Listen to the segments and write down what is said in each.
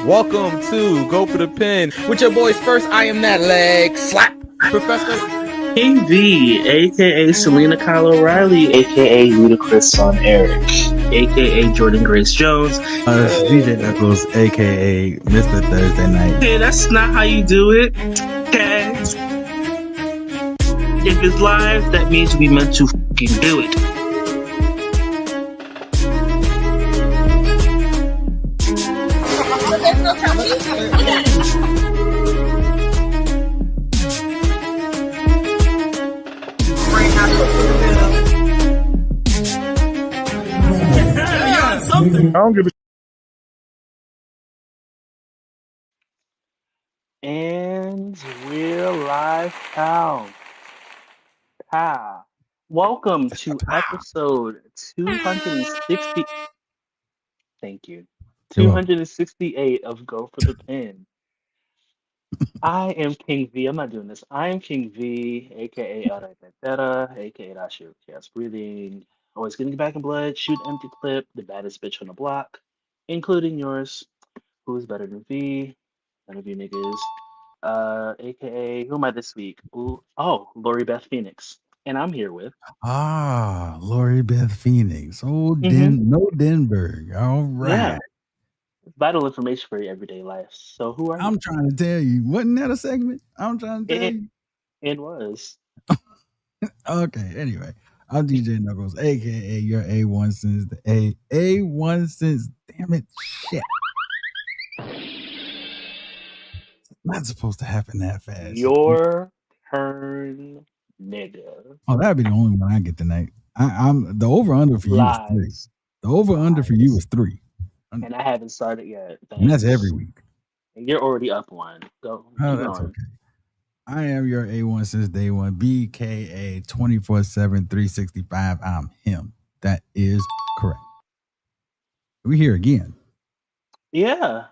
Welcome to Go for the Pin with your boys first. I am that leg slap Professor King V, aka Selena Kyle O'Reilly, aka Ludacris son Eric, aka Jordan Grace Jones. DJ Knuckles, aka Mr. Thursday Night. Okay, that's not how you do it. Okay. If it's live, that means we meant to fucking do it. I don't give a And we're live, pal. Welcome to episode 260. Thank you. 268 of Go for the Pin. I am King V. I'm not doing this. I am King V, aka Arayetera, aka Rashu Chaos Breathing. Always getting back in blood, shoot empty clip, the baddest bitch on the block, including yours. Who's better than V? None of you niggas. AKA, who am I this week? Lori Beth Phoenix. And I'm here with Lori Beth Phoenix. No Denberg. All right. Yeah. Vital information for your everyday life. So who are you? I'm trying to tell you. Wasn't that a segment? I'm trying to tell you. It was. Okay, anyway. I'm DJ Knuckles, aka your A1 since the A1 since damn it shit. Not supposed to happen that fast. Your turn, nigga. Oh, that'd be the only one I get tonight. I'm the over under for you was 3. The over under for you was 3. And I haven't started yet. And that's every week. And you're already up one. Go. Oh, that's okay. I am your A1 since day one. BKA 24/7 365. I'm him. That is correct. We're here again. Yeah.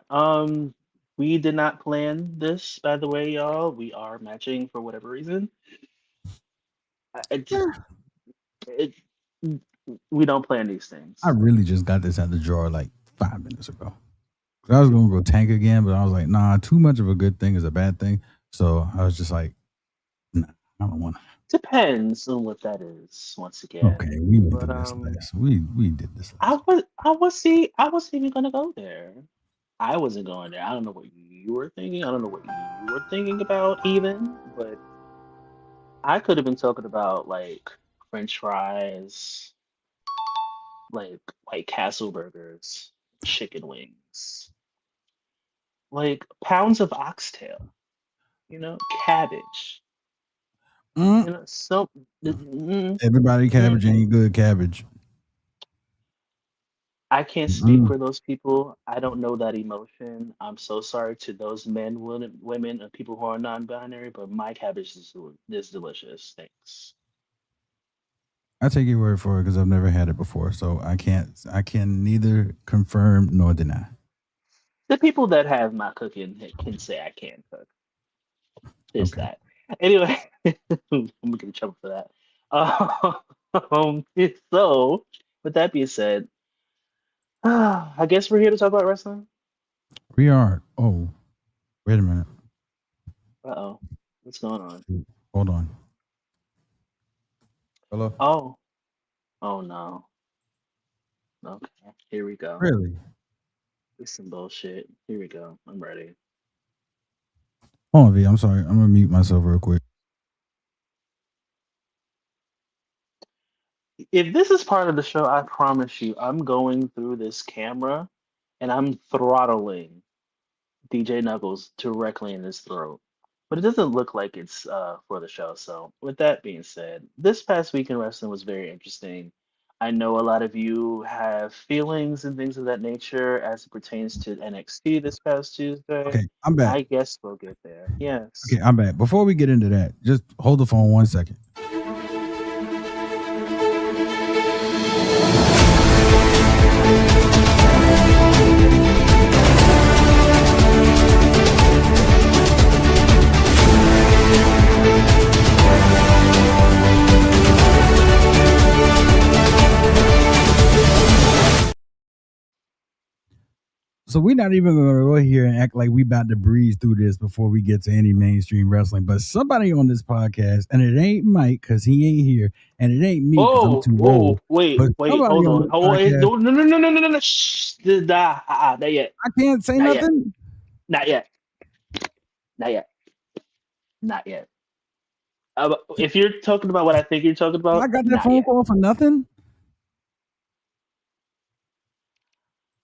We did not plan this, by the way, y'all. We are matching for whatever reason. We don't plan these things. I really just got this out the drawer like 5 minutes ago. I was going to go tank again, but I was like, nah, too much of a good thing is a bad thing. So I was just like, nah, I don't want to. Depends on what that is. Once again, okay, we went through this last. We did this. I was even gonna go there. I wasn't going there. I don't know what you were thinking. I don't know what you were thinking about even, but I could have been talking about like French fries, like White Castle burgers, chicken wings, like pounds of oxtail, cabbage. Everybody cabbage ain't good cabbage. I can't speak for those people. I don't know that emotion. I'm so sorry to those men, women, and people who are non-binary, but my cabbage is delicious. Thanks. I take your word for it because I've never had it before, so I can neither confirm nor deny. The people that have my cooking can say I can cook. There's that. Anyway, I'm gonna get in trouble for that. So, with that being said, I guess we're here to talk about wrestling. We are. Oh, wait a minute. Uh-oh. What's going on? Hold on. Hello? Oh no. Okay, here we go. Really? It's some bullshit. Here we go. I'm ready. Hold on, V. I'm sorry. I'm going to mute myself real quick. If this is part of the show, I promise you, I'm going through this camera and I'm throttling DJ Knuckles directly in his throat. But it doesn't look like it's for the show. So with that being said, this past week in wrestling was very interesting. I know a lot of you have feelings and things of that nature as it pertains to NXT this past Tuesday. Okay, I'm back. I guess we'll get there. Yes. Okay, I'm back. Before we get into that, just hold the phone 1 second. we're not even going to go here and act like we about to breeze through this before we get to any mainstream wrestling. But somebody on this podcast, and it ain't Mike because he ain't here, and it ain't me because I'm too old. Wait, But somebody hold on on. this Oh, podcast, no. Shh. Not yet. I can't say Not yet. nothing. Not yet. Not yet. Not yet. If you're talking about what I think you're talking about, I got that not phone yet. call for nothing.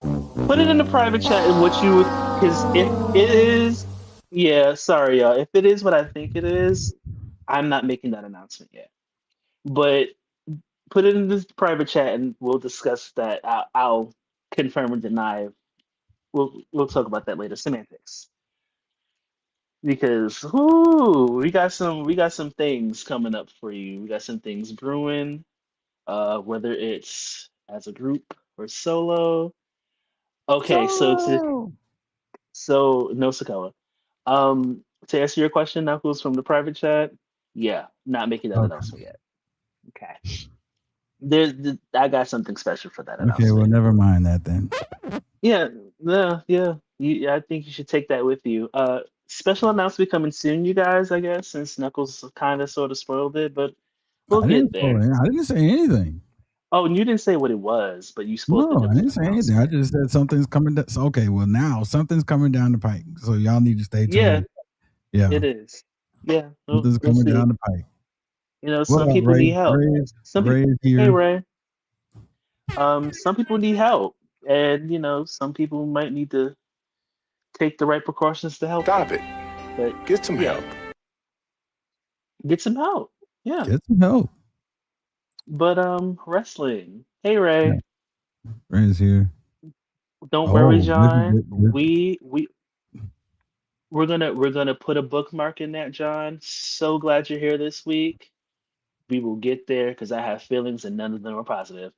Put it in the private chat and what you, because if it is, yeah, sorry, y'all. If it is what I think it is, I'm not making that announcement yet. But put it in this private chat and we'll discuss that. I'll confirm or deny. We'll talk about that later. Semantics. Because we got some things coming up for you. We got some things brewing. Whether it's as a group or solo. Okay, so no Sakala. To answer your question, Knuckles, from the private chat, yeah, not making that announcement yet. Okay. I got something special for that announcement. Okay, well, never mind that then. Yeah. I think you should take that with you. Special announcement coming soon, you guys, I guess, since Knuckles kind of sort of spoiled it, but we'll get there. I didn't say anything. Oh, and you didn't say what it was, but you spoiled No, I didn't say anything. I just said something's coming down. Okay, well, now something's coming down the pike. So y'all need to stay tuned. Yeah, it is. Yeah. Something's coming down the pike. You know, some people need help. Hey, Ray. Some people need help. And, you know, some people might need to take the right precautions to help. Stop it. But get some help. Get some help. Yeah. Get some help. But wrestling. Hey, Ray. Yeah. Ray's here. Don't worry, John. We're gonna put a bookmark in that, John. So glad you're here this week. We will get there because I have feelings and none of them are positive.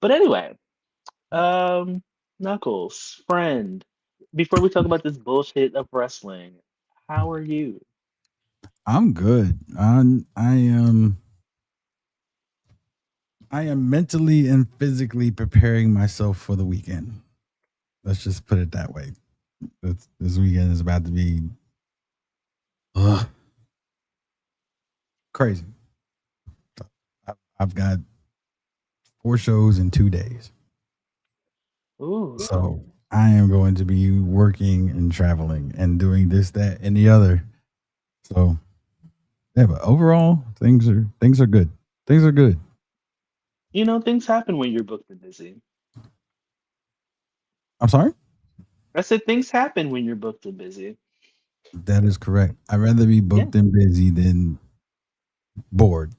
But anyway, Knuckles, friend, before we talk about this bullshit of wrestling, how are you? I'm good. I am mentally and physically preparing myself for the weekend. Let's just put it that way. This weekend is about to be crazy. I've got 4 shows in 2 days. Ooh. So I am going to be working and traveling and doing this, that, and the other. So yeah, but overall things are good. Things are good. You know, things happen when you're booked and busy. I'm sorry? I said things happen when you're booked and busy. That is correct. I'd rather be booked and busy than bored.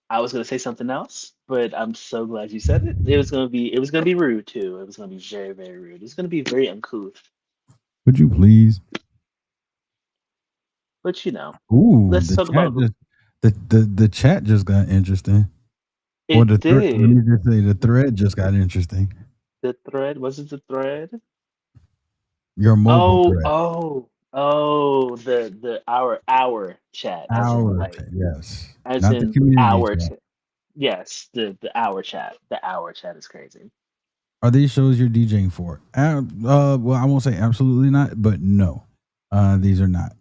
I was gonna say something else, but I'm so glad you said it. It was gonna be rude too. It was gonna be very, very rude. It's gonna be very uncouth. Would you please? But you know. Ooh, let's talk about the chat just got interesting. It did. Let me just say the thread just got interesting. The thread? Was it the thread? Your mobile thread. The our chat. Yes. As not in the community our chat. Yes, the our chat. The our chat is crazy. Are these shows you're DJing for? Well, I won't say absolutely not, but no. These are not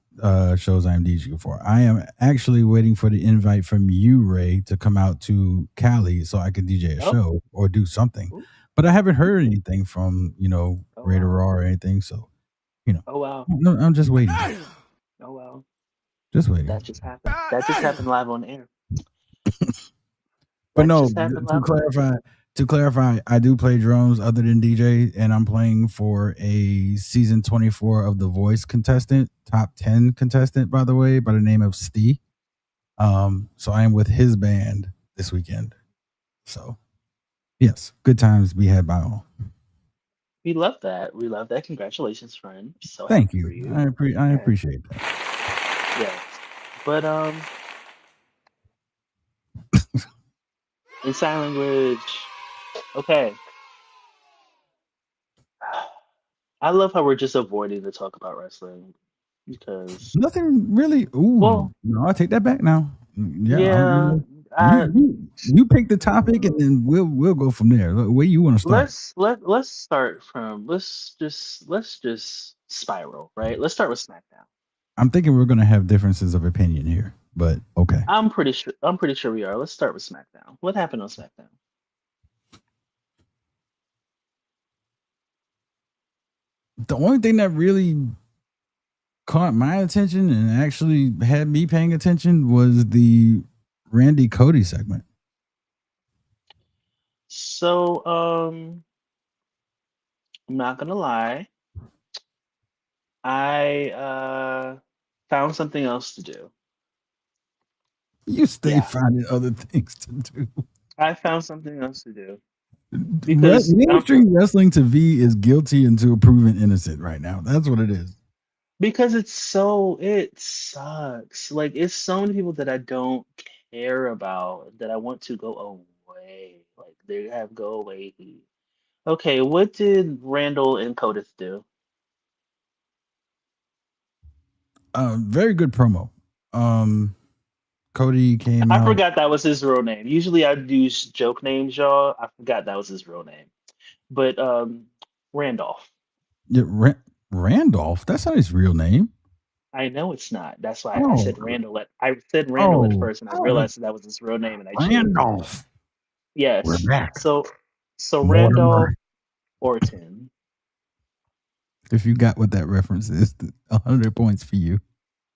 shows I am DJing for. I am actually waiting for the invite from you, Ray, to come out to Cali so I could DJ a show or do something. Ooh. But I haven't heard anything from, Ray to Raw or anything. So, Oh, wow. No, I'm just waiting. Oh, wow. Just waiting. That just happened. That just happened live on air. But no, to clarify, I do play drums other than DJ, and I'm playing for a season 24 of The Voice contestant, top 10 contestant, by the way, by the name of Steve. So I am with his band this weekend. So, yes, good times be had by all. We love that. Congratulations, friend. So thank you. For you. I appreciate that. Yes, but in sign language. Okay. I love how we're just avoiding to talk about wrestling because nothing really. Ooh, well, no, I take that back now. Yeah, You pick the topic, and then we'll go from there. Where you want to start? Let's start from let's just spiral, right? Let's start with SmackDown. I'm thinking we're going to have differences of opinion here, but okay. I'm pretty sure we are. Let's start with SmackDown. What happened on SmackDown? The only thing that really caught my attention and actually had me paying attention was the Randy Cody segment. So, I'm not gonna lie. I found something else to do. You stay Yeah. finding other things to do. I found something else to do. Because mainstream wrestling to V is guilty until proven innocent right now. That's what it is. Because it sucks. Like it's so many people that I don't care about that I want to go away. Like they have go away. Okay, what did Randall and Codith do? Very good promo. Cody came I out. forgot that was his real name. Usually I do joke names, y'all. I forgot that was his real name. But Randolph. Yeah, Randolph? That's not his real name. I know it's not. That's why I said Randall. I said Randall at first, and I realized that was his real name, and I changed Randolph. Yes. We're back. So Randolph Orton. If you got what that reference is, 100 points for you.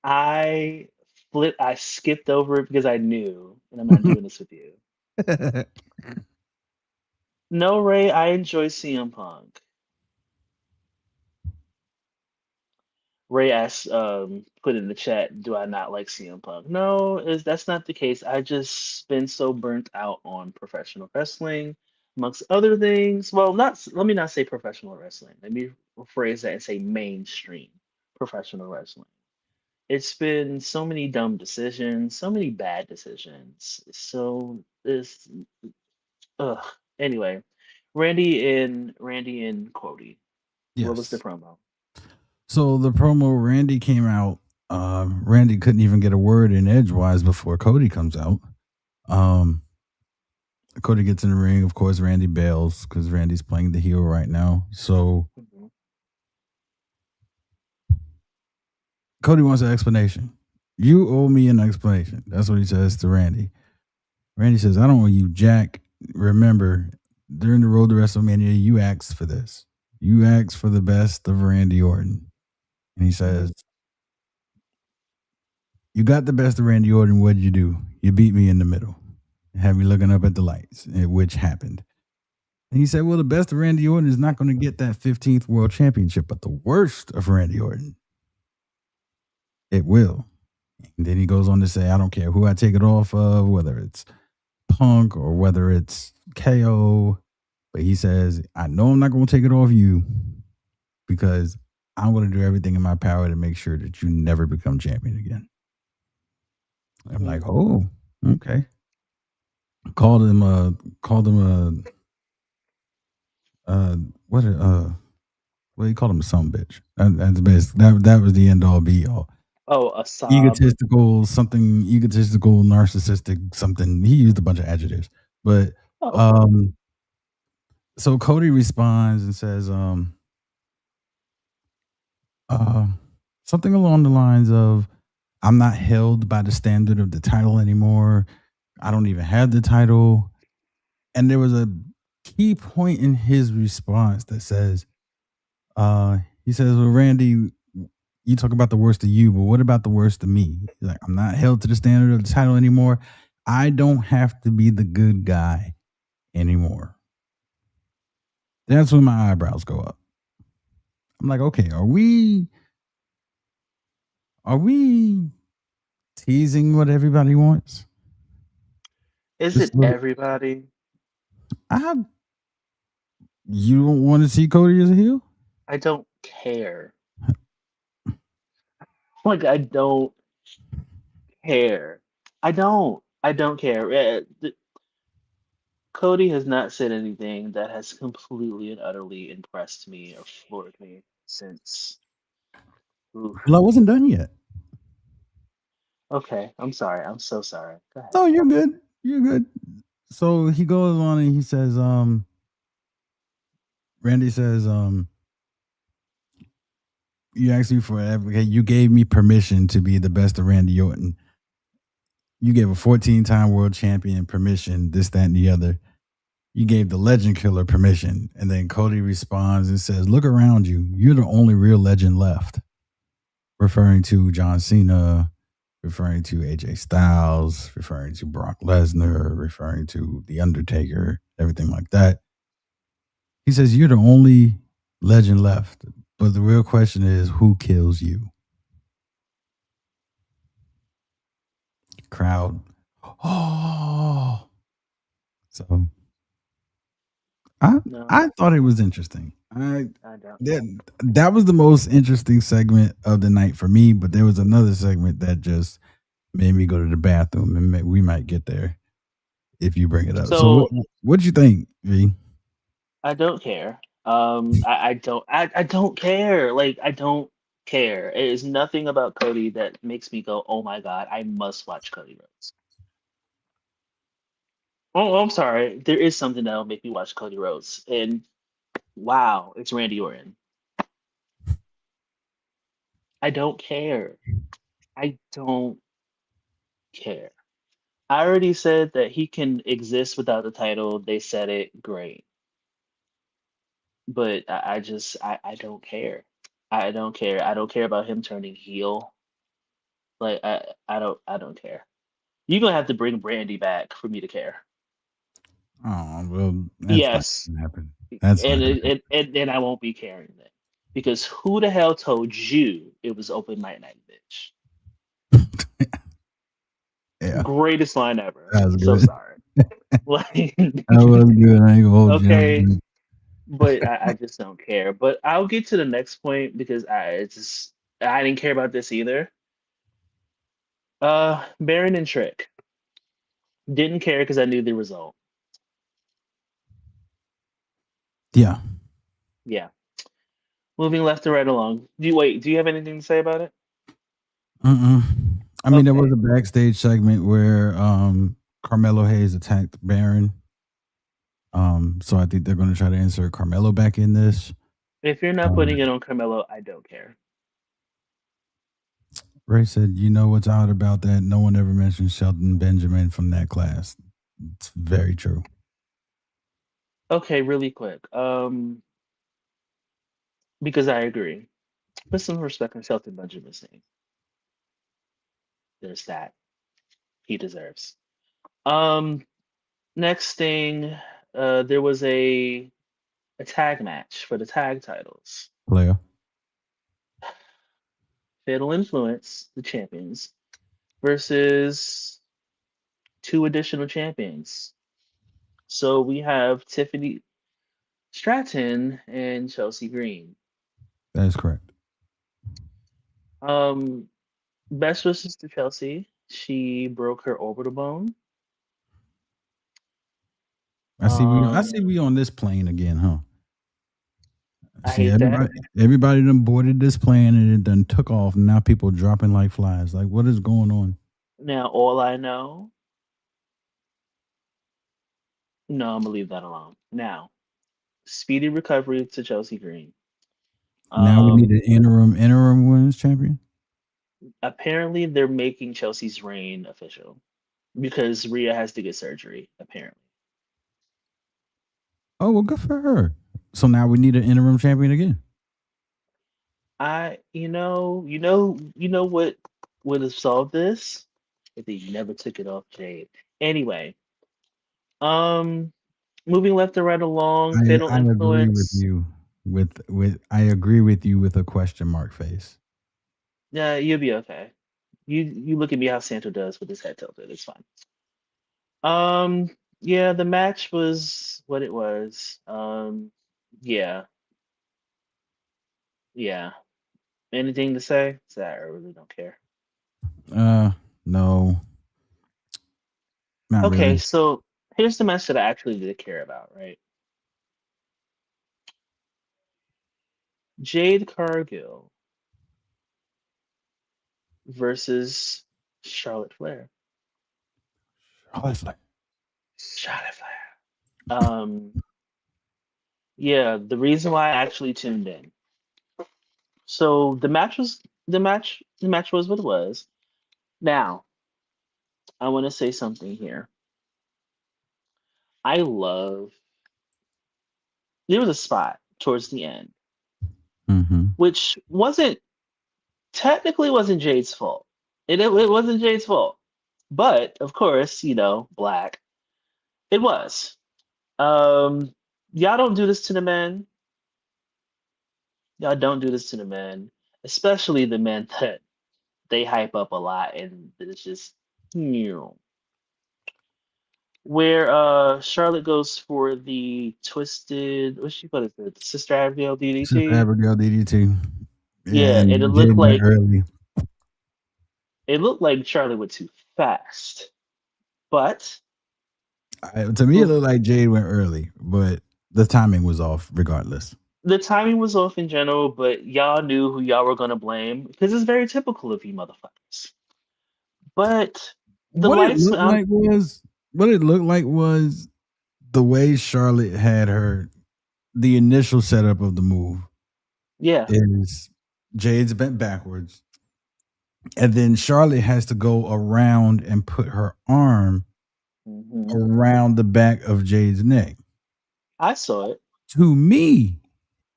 I skipped over it because I knew, and I'm not doing this with you. No, Ray, I enjoy CM Punk. Ray asked, put in the chat, do I not like CM Punk? No, that's not the case. I just been so burnt out on professional wrestling, amongst other things. Well, let me not say professional wrestling. Let me rephrase that and say mainstream professional wrestling. It's been so many dumb decisions, so many bad decisions. So this, ugh. Anyway, Randy and Cody. Yes. What was the promo? So the promo, Randy came out. Randy couldn't even get a word in edgewise before Cody comes out. Cody gets in the ring. Of course, Randy bails because Randy's playing the heel right now. So Cody wants an explanation. You owe me an explanation. That's what he says to Randy. Randy says, I don't owe you jack. Remember, during the road to WrestleMania, you asked for this. You asked for the best of Randy Orton. And he says, you got the best of Randy Orton. What did you do? You beat me in the middle. Have me looking up at the lights, which happened. And he said, well, the best of Randy Orton is not going to get that 15th World Championship, but the worst of Randy Orton, it will. And then he goes on to say, I don't care who I take it off of, whether it's Punk or whether it's KO. But he says, I know I'm not going to take it off you because I'm going to do everything in my power to make sure that you never become champion again. I'm like, oh, okay. Called him what he called him a son bitch. That's best. That was the end all be all. Oh, a sob. Egotistical, narcissistic, something. He used a bunch of adjectives. But so Cody responds and says something along the lines of, I'm not held by the standard of the title anymore. I don't even have the title. And there was a key point in his response that says, he says, well, Randy, you talk about the worst of you, but what about the worst of me? He's like, I'm not held to the standard of the title anymore. I don't have to be the good guy anymore. That's when my eyebrows go up. I'm like, okay, are we teasing what everybody wants? Is it everybody? You don't want to see Cody as a heel? I don't care. Like, I don't care. I don't care. Cody has not said anything that has completely and utterly impressed me or floored me since. Oof. Well, I wasn't done yet. Okay, I'm sorry. I'm so sorry. Go ahead. Oh, you're good. You're good. So he goes on and he says, Randy says, you asked me for advocate. You gave me permission to be the best of Randy Orton. You gave a 14-time world champion permission, this, that, and the other. You gave the legend killer permission. And then Cody responds and says, look around you. You're the only real legend left. Referring to John Cena, referring to AJ Styles, referring to Brock Lesnar, referring to The Undertaker, everything like that. He says, you're the only legend left. But the real question is, who kills you? Crowd. Oh. So No, I thought it was interesting. I don't. That was the most interesting segment of the night for me, but there was another segment that just made me go to the bathroom, and we might get there if you bring it up. So So what'd you think, V? I don't care. I don't care. Like I don't care. It is nothing about Cody that makes me go, oh my god, I must watch Cody Rhodes. Oh, I'm sorry. There is something that'll make me watch Cody Rhodes, and wow, it's Randy Orton. I don't care. I don't care. I already said that he can exist without the title. They said it great, but I don't care. I don't care. I don't care about him turning heel. Like I don't care. You're gonna have to bring Brandy back for me to care. Oh well, that's not Yes, gonna happen. That's not gonna and then I won't be caring then, because who the hell told you it was open mic night, bitch? happen. Yeah, Greatest line ever. that was So good. sorry. Like, That was good. I ain't gonna hold you. That was okay, good. but I just don't care. But I'll get to the next point because I didn't care about this either. Baron and Trick didn't care because I knew the result. Yeah. Yeah. Moving left to right along. Do you have anything to say about it? I mean, there was Okay. a backstage segment where Carmelo Hayes attacked Baron. So I think they're going to try to insert Carmelo back in this. If you're not putting it on Carmelo, I don't care. Ray said, "You know what's odd about that? No one ever mentioned Shelton Benjamin from that class. It's very true." Okay, really quick. Because I agree. Put some respect on Shelton Benjamin's name. There's that. He deserves. Um, Next thing, there was a tag match for the tag titles. Player. Fatal Influence, the champions, versus two additional champions. So we have Tiffany Stratton and Chelsea Green. That is correct. Best wishes to Chelsea. She broke her orbital bone. I see we on this plane again, huh? I See hate that. everybody done boarded this plane and it done took off, and now people dropping like flies. Like, what is going on? Now all I know. No, I'm gonna leave that alone. Now, speedy recovery to Chelsea Green. Now we need an interim women's champion. Apparently they're making Chelsea's reign official because Rhea has to get surgery, apparently. Oh well, good for her. So now we need an interim champion again. What would have solved this if they never took it off Jade. Anyway, um, moving left and right along, Fatal I agree with Influence. you I agree with you with a question mark face. Yeah, you'll be okay. You look at me how Santo does with his head tilted. It's fine. Yeah, the match was what it was. Yeah, yeah. Anything to say? Sorry, I really don't care. No, not Okay, really. so here's the match that I actually did care about, right? Jade Cargill versus Charlotte Flair. Charlotte Flair. Charlotte Flair. Yeah, the reason why I actually tuned in. So the match was what it was. Now, I want to say something here. I love there was a spot towards the end, Mm-hmm. which wasn't Jade's fault. It wasn't Jade's fault. But of course, black. It was. Um, y'all don't do this to the men. Y'all don't do this to the men, especially the men that they hype up a lot and it's just where Charlotte goes for the twisted what she call it the sister Abigail Sister DDT. Abigail DDT. Yeah, and And Jade went early. it looked like Charlotte went too fast. But To me, it looked like Jade went early, but the timing was off regardless. the timing was off in general, but y'all knew who y'all were gonna blame because it's very typical of you motherfuckers. But the What it lights looked like was the way Charlotte had the initial setup of the move yeah. is Jade's bent backwards, and then Charlotte has to go around and put her arm Mhm. around the back of Jade's neck. I saw it. To me,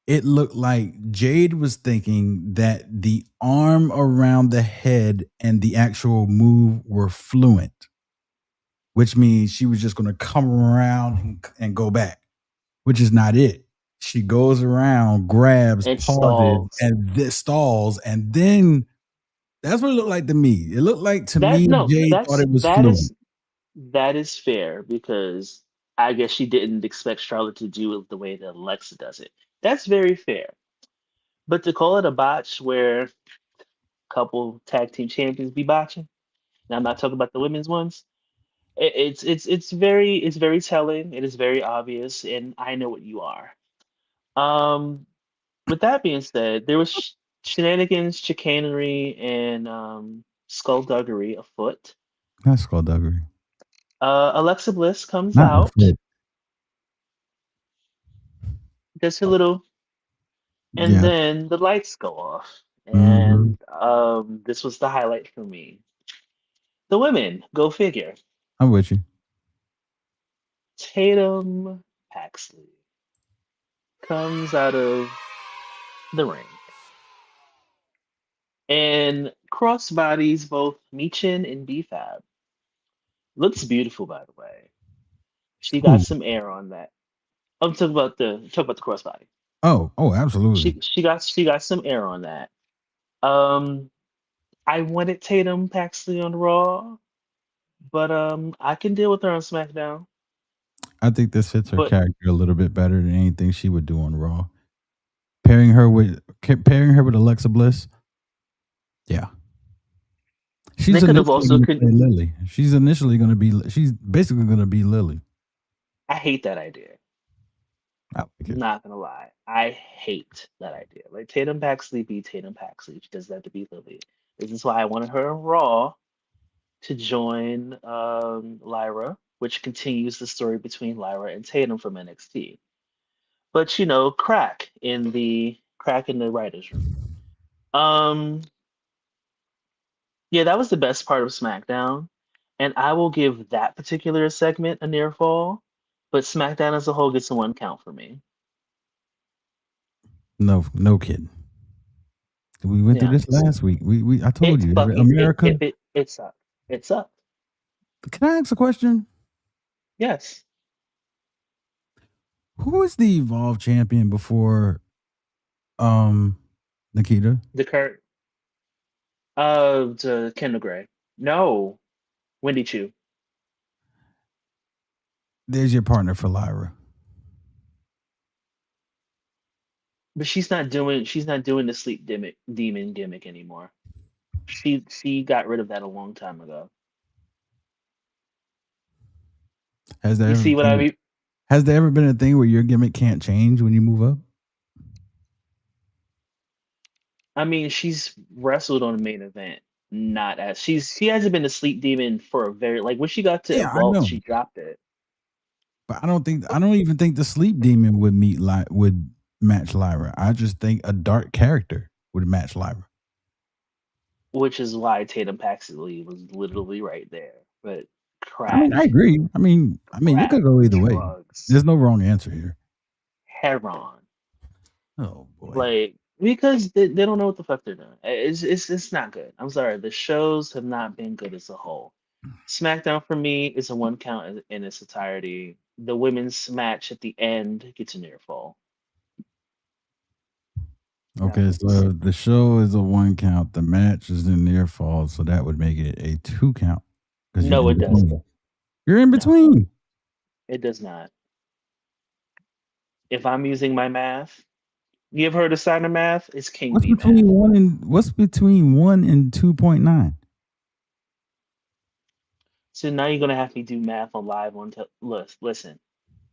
it looked like Jade was thinking that the arm around the head and the actual move were fluent, which means she was just going to come around and go back, which is not it. She goes around, grabs, It pauses, stalls. and this stalls, and then that's what it looked like to me. It looked like to That me no, Jade thought that's it was fluent. that is fair because I guess she didn't expect Charlotte to do it the way that Alexa does it. That's very fair. But to call it a botch where a couple tag team champions be botching, and I'm not talking about the women's ones, it's very telling. It is very obvious, and I know what you are. Um, with that being said, there was shenanigans, chicanery, and skullduggery afoot. That's skullduggery. Alexa Bliss comes Not a out, foot. does her little, and Yeah. then the lights go off. Mm-hmm. And this was the highlight for me. The women, go figure. I'm with you. Tatum Paxley comes out of the ring and cross bodies both Michin and BFAB. Looks beautiful, by the way. She got Who? some air on that. I'm talking about the crossbody. Oh, absolutely. She got some air on that. Um, I wanted Tatum Paxley on Raw, but I can deal with her on SmackDown. I think this fits her But character a little bit better than anything she would do on Raw. Pairing her with Alexa Bliss. Yeah. they She's could have initially also going to could. play Lily. She's basically going to be Lily. I hate that idea. I like it. Not gonna lie, I hate that idea. Like Tatum Paxley be Tatum Paxley. She doesn't have to be Lily. This is why I wanted her on Raw to join Lyra, which continues the story between Lyra and Tatum from NXT. But crack in the writers' room. Um, yeah, that was the best part of SmackDown, and I will give that particular segment a near fall. But SmackDown as a whole gets a 1 count for me. No kidding. We went through Yeah, this last week. I told it you, fucking America. it sucked. It sucked. Can I ask a question? Yes. Who is the Evolve champion before Nikita? The Kurt to Kendall Gray. No. Wendy Chu. There's your partner for Lyra. But she's not doing the sleep demon gimmick anymore. She got rid of that a long time ago. Has there You ever see what I been mean? Has there ever been a thing where your gimmick can't change when you move up? I mean, she's wrestled on the main event. Not as she hasn't been a sleep demon for a very like when she got to Yeah, I Evolve, know. she dropped it. But I don't even think the sleep demon would match Lyra. I just think a dark character would match Lyra. Which is why Tatum Paxley was literally right there. But I mean, crack, I agree. I mean, it could go either way. drugs, There's no wrong answer here. heroin. Oh boy. Like, because they don't know what the fuck they're doing. It's not good. I'm sorry. The shows have not been good as a whole. SmackDown for me is a one count in its entirety. The women's match at the end gets a near fall. Okay, so the show is a 1 count. The match is a near fall, so that would make it a 2 count. No, it doesn't. You're in between. It does not. If I'm using my math, you ever heard of Steiner math? It's King What's B between math. what's between 1 and 2.9? So now you're gonna have me do math on live on. Listen,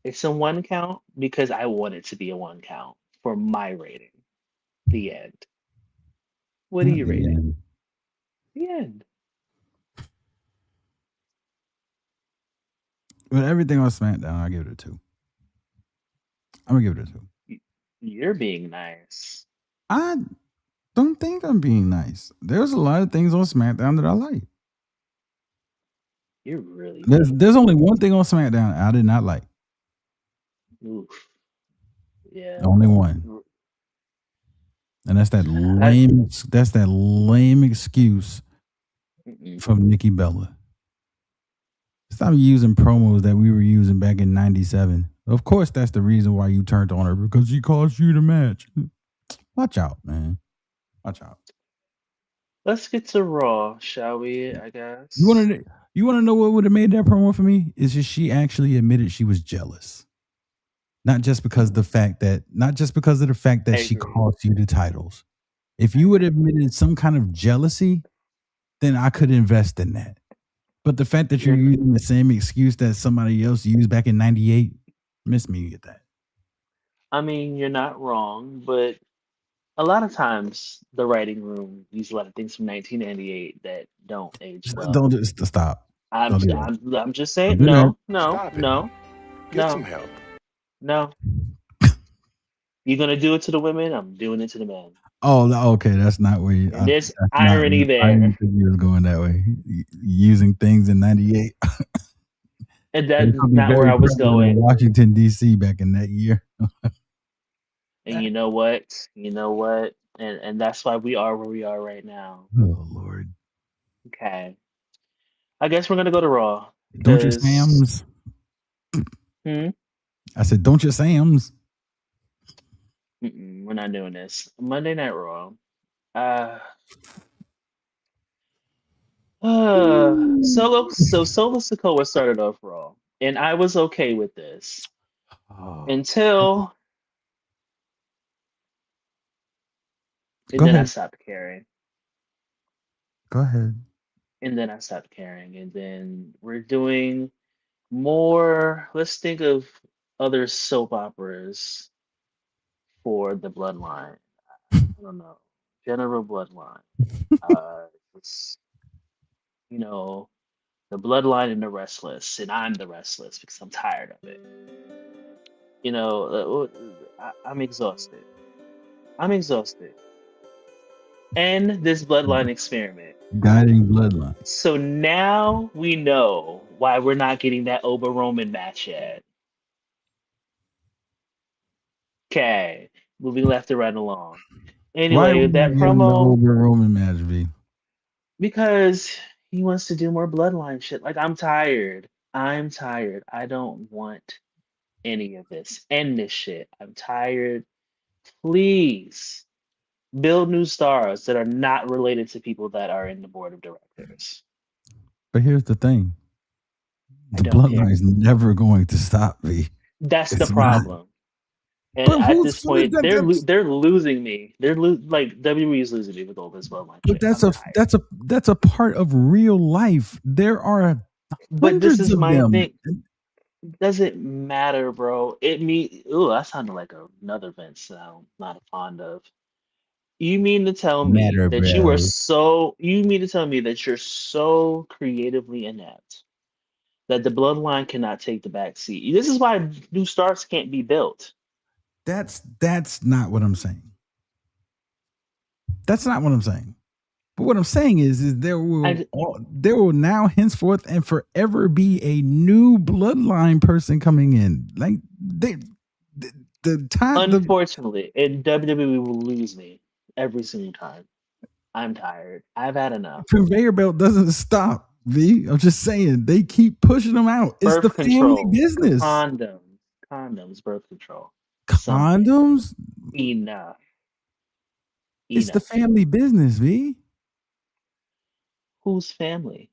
it's a 1 count because I want it to be a 1 count for my rating. The end. What are you rating? The end. With everything on SmackDown, I give it a 2. I'm gonna give it a 2. You're being nice. I don't think I'm being nice. There's a lot of things on SmackDown that I like. You're really. There's only one thing on SmackDown I did not like. Oof. Yeah. Only one. And that's that lame excuse from Nikki Bella. Stop using promos that we were using back in 97. Of course, that's the reason why you turned on her, because she cost you the match. Watch out, man. Watch out. Let's get to Raw, shall we? I guess. You want to know what would have made that promo for me? Is just she actually admitted she was jealous. Not just because of the fact that she cost you the titles. If you would have admitted some kind of jealousy, then I could invest in that. But the fact that you're using the same excuse that somebody else used back in 98, miss me at that. I mean, you're not wrong, but a lot of times the writing room uses a lot of things from 1998 that don't age well. Don't just stop. I'm just saying. Stop No. Get some help. No. You're gonna do it to the women. I'm doing it to the men. Oh, okay. That's not where you. There's irony there. I didn't think you was going that way. Using things in 98. And that's not where I was going. Washington, D.C. back in that year. And you know what? And that's why we are where we are right now. Oh, Lord. Okay. I guess we're going to go to Raw. Don't your Sams? I said, don't your Sams? We're not doing this. Monday Night Raw. Solo Sikoa started off Raw, and I was okay with this until I stopped caring. Go ahead. And then I stopped caring, and then we're doing more. Let's think of other soap operas for the bloodline. I don't know, General Bloodline. The bloodline and the restless, and I'm the restless because I'm tired of it. I'm exhausted. And this bloodline experiment. Guiding bloodline. So now we know why we're not getting that Oba Roman match yet. Okay, moving left and right along. Anyway, that promo. Oba Roman match, V? Because he wants to do more bloodline shit. Like, I'm tired. I don't want any of this. End this shit. I'm tired. Please build new stars that are not related to people that are in the board of directors. But here's the thing. The bloodline is never going to stop me. That's the problem. And at this point, they're losing me. Like WWE is losing me with all this bloodline. But that's a part of real life. There are but this is my them. thing. Doesn't matter, bro. That sounded like another Vince that I'm not fond of. You mean to tell me that you mean to tell me that you're so creatively inept that the bloodline cannot take the back seat. This is why new stars can't be built. That's not what I'm saying. That's not what I'm saying. But what I'm saying is there will now henceforth and forever be a new bloodline person coming in. Like the time. Unfortunately, in WWE will lose me every single time. I'm tired. I've had enough. Conveyor belt doesn't stop. V. I'm just saying they keep pushing them out. It's Birth the control, family business. condoms, birth control. Condoms. Enough. It's the family business, V. Whose family?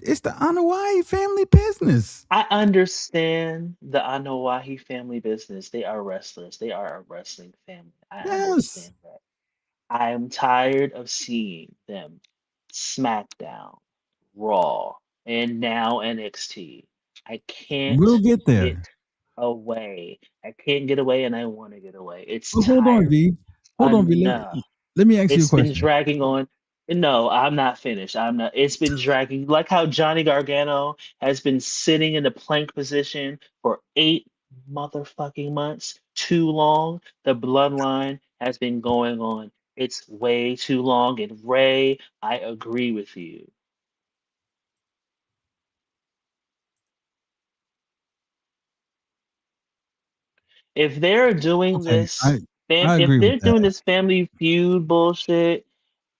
It's the Anoa'i family business. I understand the Anoa'i family business. They are wrestlers. They are a wrestling family. I understand that. I am tired of seeing them SmackDown, Raw, and now NXT. I can't We'll get there. get away. I can't get away, and I want to get away. It's hold on, V. Hold on, V. Let me ask you a question. It's been dragging on. No, I'm not finished. I'm not. It's been dragging. Like how Johnny Gargano has been sitting in the plank position for 8 motherfucking months. Too long. The bloodline has been going on. It's way too long. And Ray, I agree with you. If they're doing this, if they're doing this family feud bullshit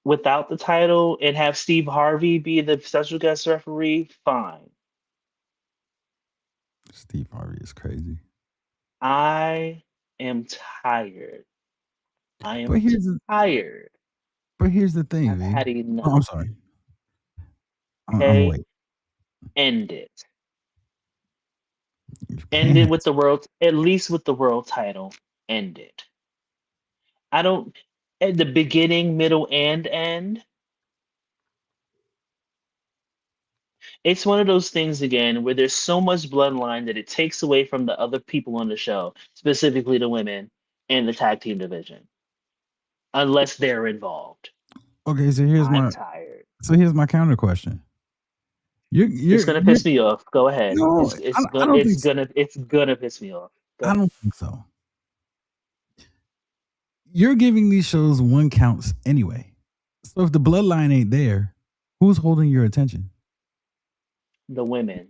without the title and have Steve Harvey be the special guest referee, fine. Steve Harvey is crazy. I am tired. I am tired. But here's the thing, I've had enough. I'm sorry. Okay? End it. End it with the world, at least with the world title. End it. I don't, at the beginning, middle, and end. It's one of those things again where there's so much bloodline that it takes away from the other people on the show, specifically the women and the tag team division, unless they're involved. Okay, so I'm tired. So here's my counter question. It's gonna piss me off. Go ahead. No, it's gonna piss me off. I don't think so. You're giving these shows 1 counts anyway. So if the bloodline ain't there, who's holding your attention? The women.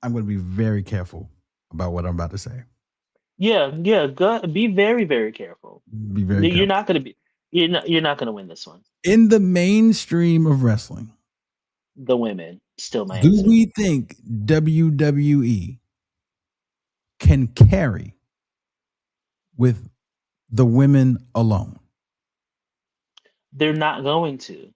I'm going to be very careful about what I'm about to say. Yeah. Be very, very careful. Be very careful. You're not going to be. You're not going to win this one. In the mainstream of wrestling, the women still my do answer. we think WWE can carry with the women alone? They're not going to.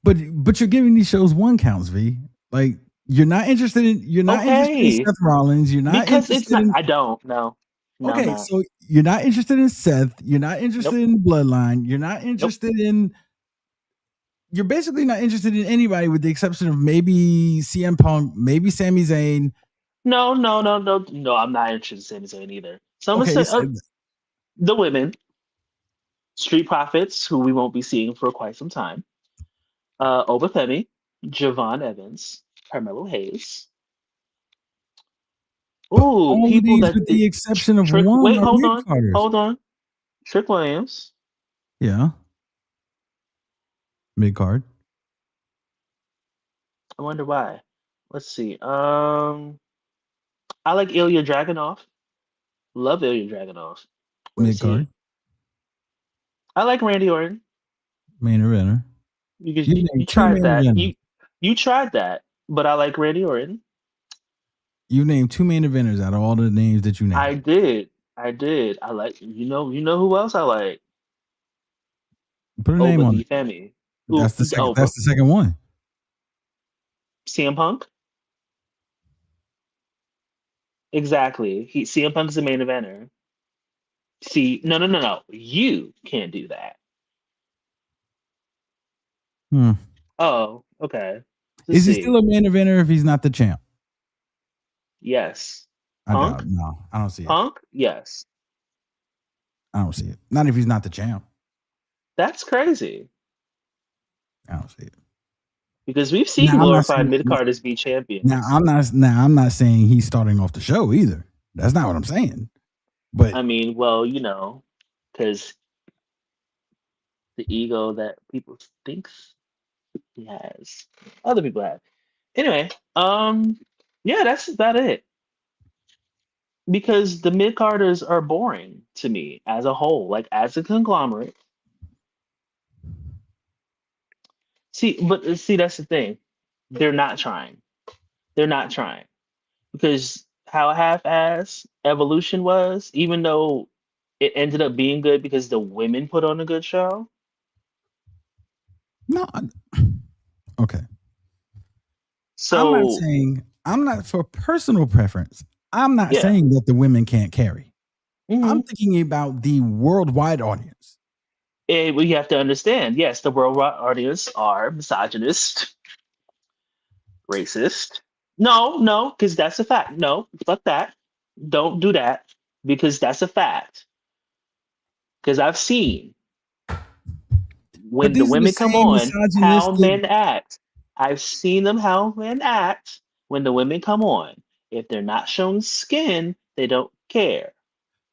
But you're giving these shows 1 counts, V. Like you're not interested in interested in Seth Rollins. You're not because it's not. I don't know. No, okay, so you're not interested in Seth. You're not interested in Bloodline. You're not interested in. You're basically not interested in anybody with the exception of maybe CM Punk, maybe Sami Zayn. No. I'm not interested in Sami Zayn either. So the women, Street Profits, who we won't be seeing for quite some time. Obafemi, Javon Evans, Carmelo Hayes. Ooh, people that with the exception of one. Wait, hold on. Trick Williams. Yeah. Mid card. I wonder why. Let's see. I like Ilya Dragunov. Love Ilya Dragunov. Mid card. I like Randy Orton. Main eventer. Because you tried that. You tried that, but I like Randy Orton. You named 2 main eventers out of all the names that you named. I did. I like you know who else I like? Put a name on it. Femi. That's the second one. CM Punk? Exactly. CM Punk is the main eventer. See, no. You can't do that. Oh, okay. Is he still a main eventer if he's not the champ? Yes. Punk? No, I don't see it. Punk? Yes. I don't see it. Not if he's not the champ. That's crazy. I don't see it. Because we've seen glorified mid-carders be champions. Now I'm not saying he's starting off the show either. That's not what I'm saying. But I mean, well, because the ego that people thinks he has, other people have. Anyway, yeah, that's about it. Because the mid-carders are boring to me as a whole, like as a conglomerate. See, that's the thing. They're not trying. They're not trying. Because how half-ass Evolution was, even though it ended up being good because the women put on a good show. no, okay. So I'm not for personal preference. I'm not Yeah. saying that the women can't carry. mhm. I'm thinking about the worldwide audience. Well, you have to understand, yes, the worldwide audience are misogynist, racist. No, because that's a fact. No, fuck that. Don't do that because that's a fact. Because I've seen when the these are the women come same on how misogynistic- men act. I've seen them how men act when the women come on. If they're not shown skin, they don't care.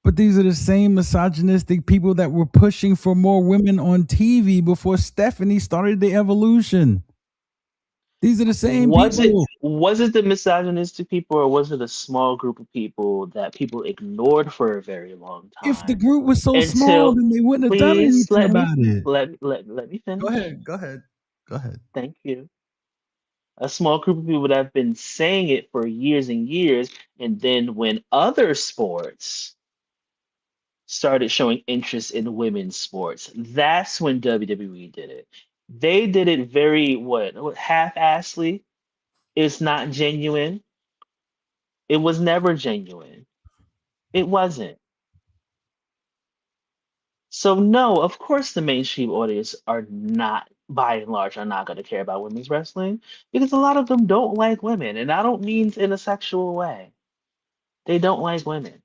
But these are the same misogynistic people that were pushing for more women on TV before Stephanie started the Evolution. These are the same people. Was it the misogynistic people, or was it a small group of people that people ignored for a very long time? If the group was so Until- small, then they wouldn't have done Please anything about it. let me finish. Go ahead. Thank you. A small group of people that have been saying it for years and years, and then when other sports started showing interest in women's sports, that's when WWE did it. They did it very half-assedly. It's not genuine. It was never genuine. It wasn't. So no, of course the mainstream audience are not, by and large, are not going to care about women's wrestling because a lot of them don't like women, and I don't mean in a sexual way. They don't like women.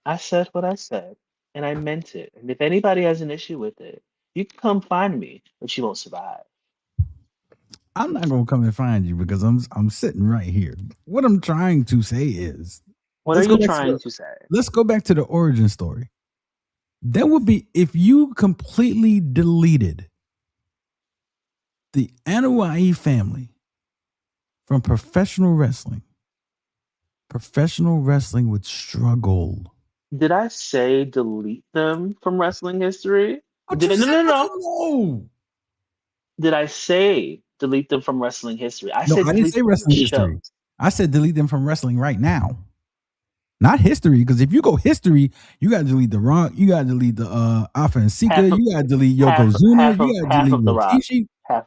I said what I said, and I meant it. And if anybody has an issue with it, you can come find me, but you won't survive. I'm not gonna come and find you because I'm sitting right here. What I'm trying to say is, What Let's are go you back to trying the- to say? let's go back to the origin story. That would be if you completely deleted the Anoa'i family from professional wrestling. Professional wrestling would struggle. Did I say delete them from wrestling history? But Did you I, no, said no, what no. you know. Did I say delete them from wrestling history? I No, said I didn't delete say them from wrestling the history. shows. I said delete them from wrestling right now. Not history, because if you go history, you got to delete The Rock, you got to delete the Alpha and Sika, Half of- you got to delete half- Yokozuna, half of- you got to half delete of The Rock. Rikishi. Half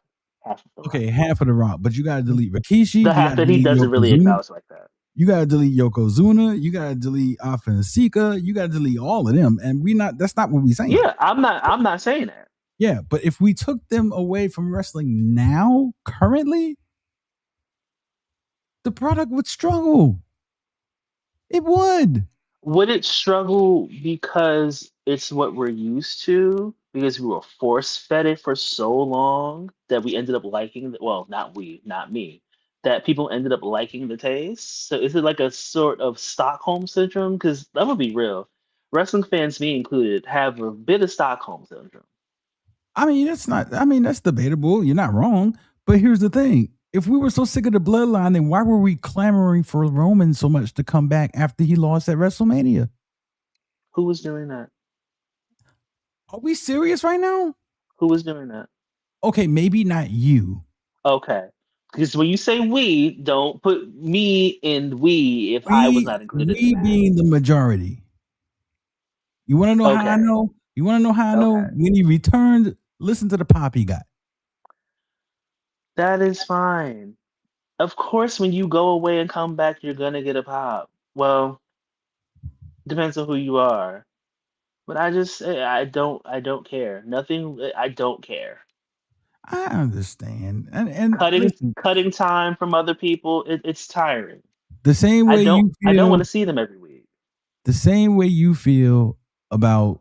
of the Okay, half of The Rock, but you got to delete Rikishi. The you half gotta that he delete doesn't really Yokozuna, acknowledge like that. You got to delete Yokozuna, you got to delete Alpha and Sika, you got to delete all of them, and that's not what we're saying. Yeah, I'm not saying that. Yeah, but if we took them away from wrestling now, currently, the product would struggle. It would. Would it struggle because it's what we're used to? Because we were force fed it for so long that we ended up liking it. Well, not me. That people ended up liking the taste. So is it like a sort of Stockholm syndrome? Because I'm gonna be real, wrestling fans, me included, have a bit of Stockholm syndrome. That's debatable. You're not wrong. But here's the thing. If we were so sick of the bloodline, then why were we clamoring for Roman so much to come back after he lost at WrestleMania? Who was doing that? Are we serious right now? Who was doing that? Okay, maybe not you. Okay. Because when you say we, don't put me in we if I was not included in We that. being the majority. You want to know how I Okay. know? You want to know how I know? Okay. When he returned, listen to the pop he got. That is fine. Of course, when you go away and come back, you're gonna get a pop. Well, depends on who you are. But I don't care. Nothing. I don't care. I understand. And listen, Cutting time from other people, it's tiring. the same way I don't you feel, want to see them every week. the same way you feel about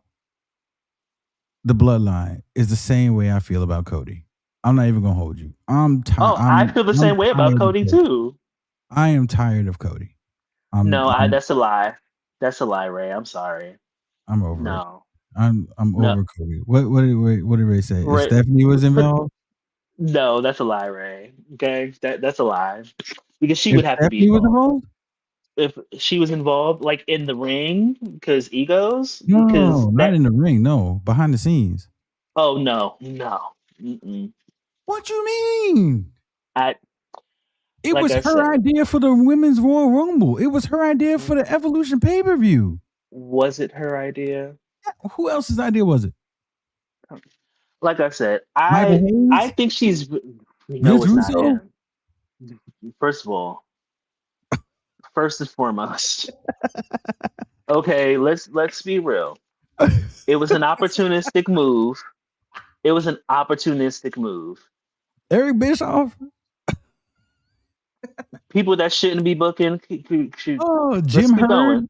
the bloodline is the same way I feel about Cody. I'm not even gonna hold you. I'm tired. I feel the same way about Cody too. I am tired of Cody. That's a lie. That's a lie, Ray. I'm sorry. I'm over it. No. I'm No. over Cody. What did Ray say? Ray- If Stephanie was involved? No, that's a lie, Ray. Okay, that's a lie. Because she If would have to be Stephanie was involved. involved? If she was involved, like in the ring, because egos. No, not in the ring. No, behind the scenes. Oh no. Mm-mm. What you mean? It like was I her said, idea for the Women's Royal Rumble. It was her idea for the Evolution pay-per-view. Was it her idea? Who else's idea was it? Like I said, Michael Hayes? I think she's. Vince It's not Russo? him. First of all, first and foremost, okay, let's be real. It was an opportunistic move. Eric Bischoff? People that shouldn't be booking. Oh, Jim Hurd? Going.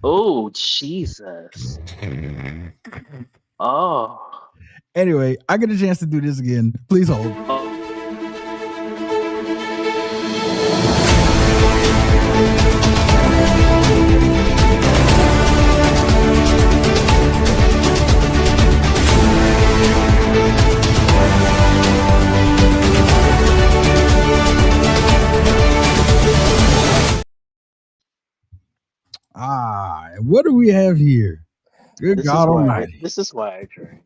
Oh, Jesus. Oh. Anyway, I get a chance to do this again. Please hold. What do we have here? Good God Almighty. This is why I drink.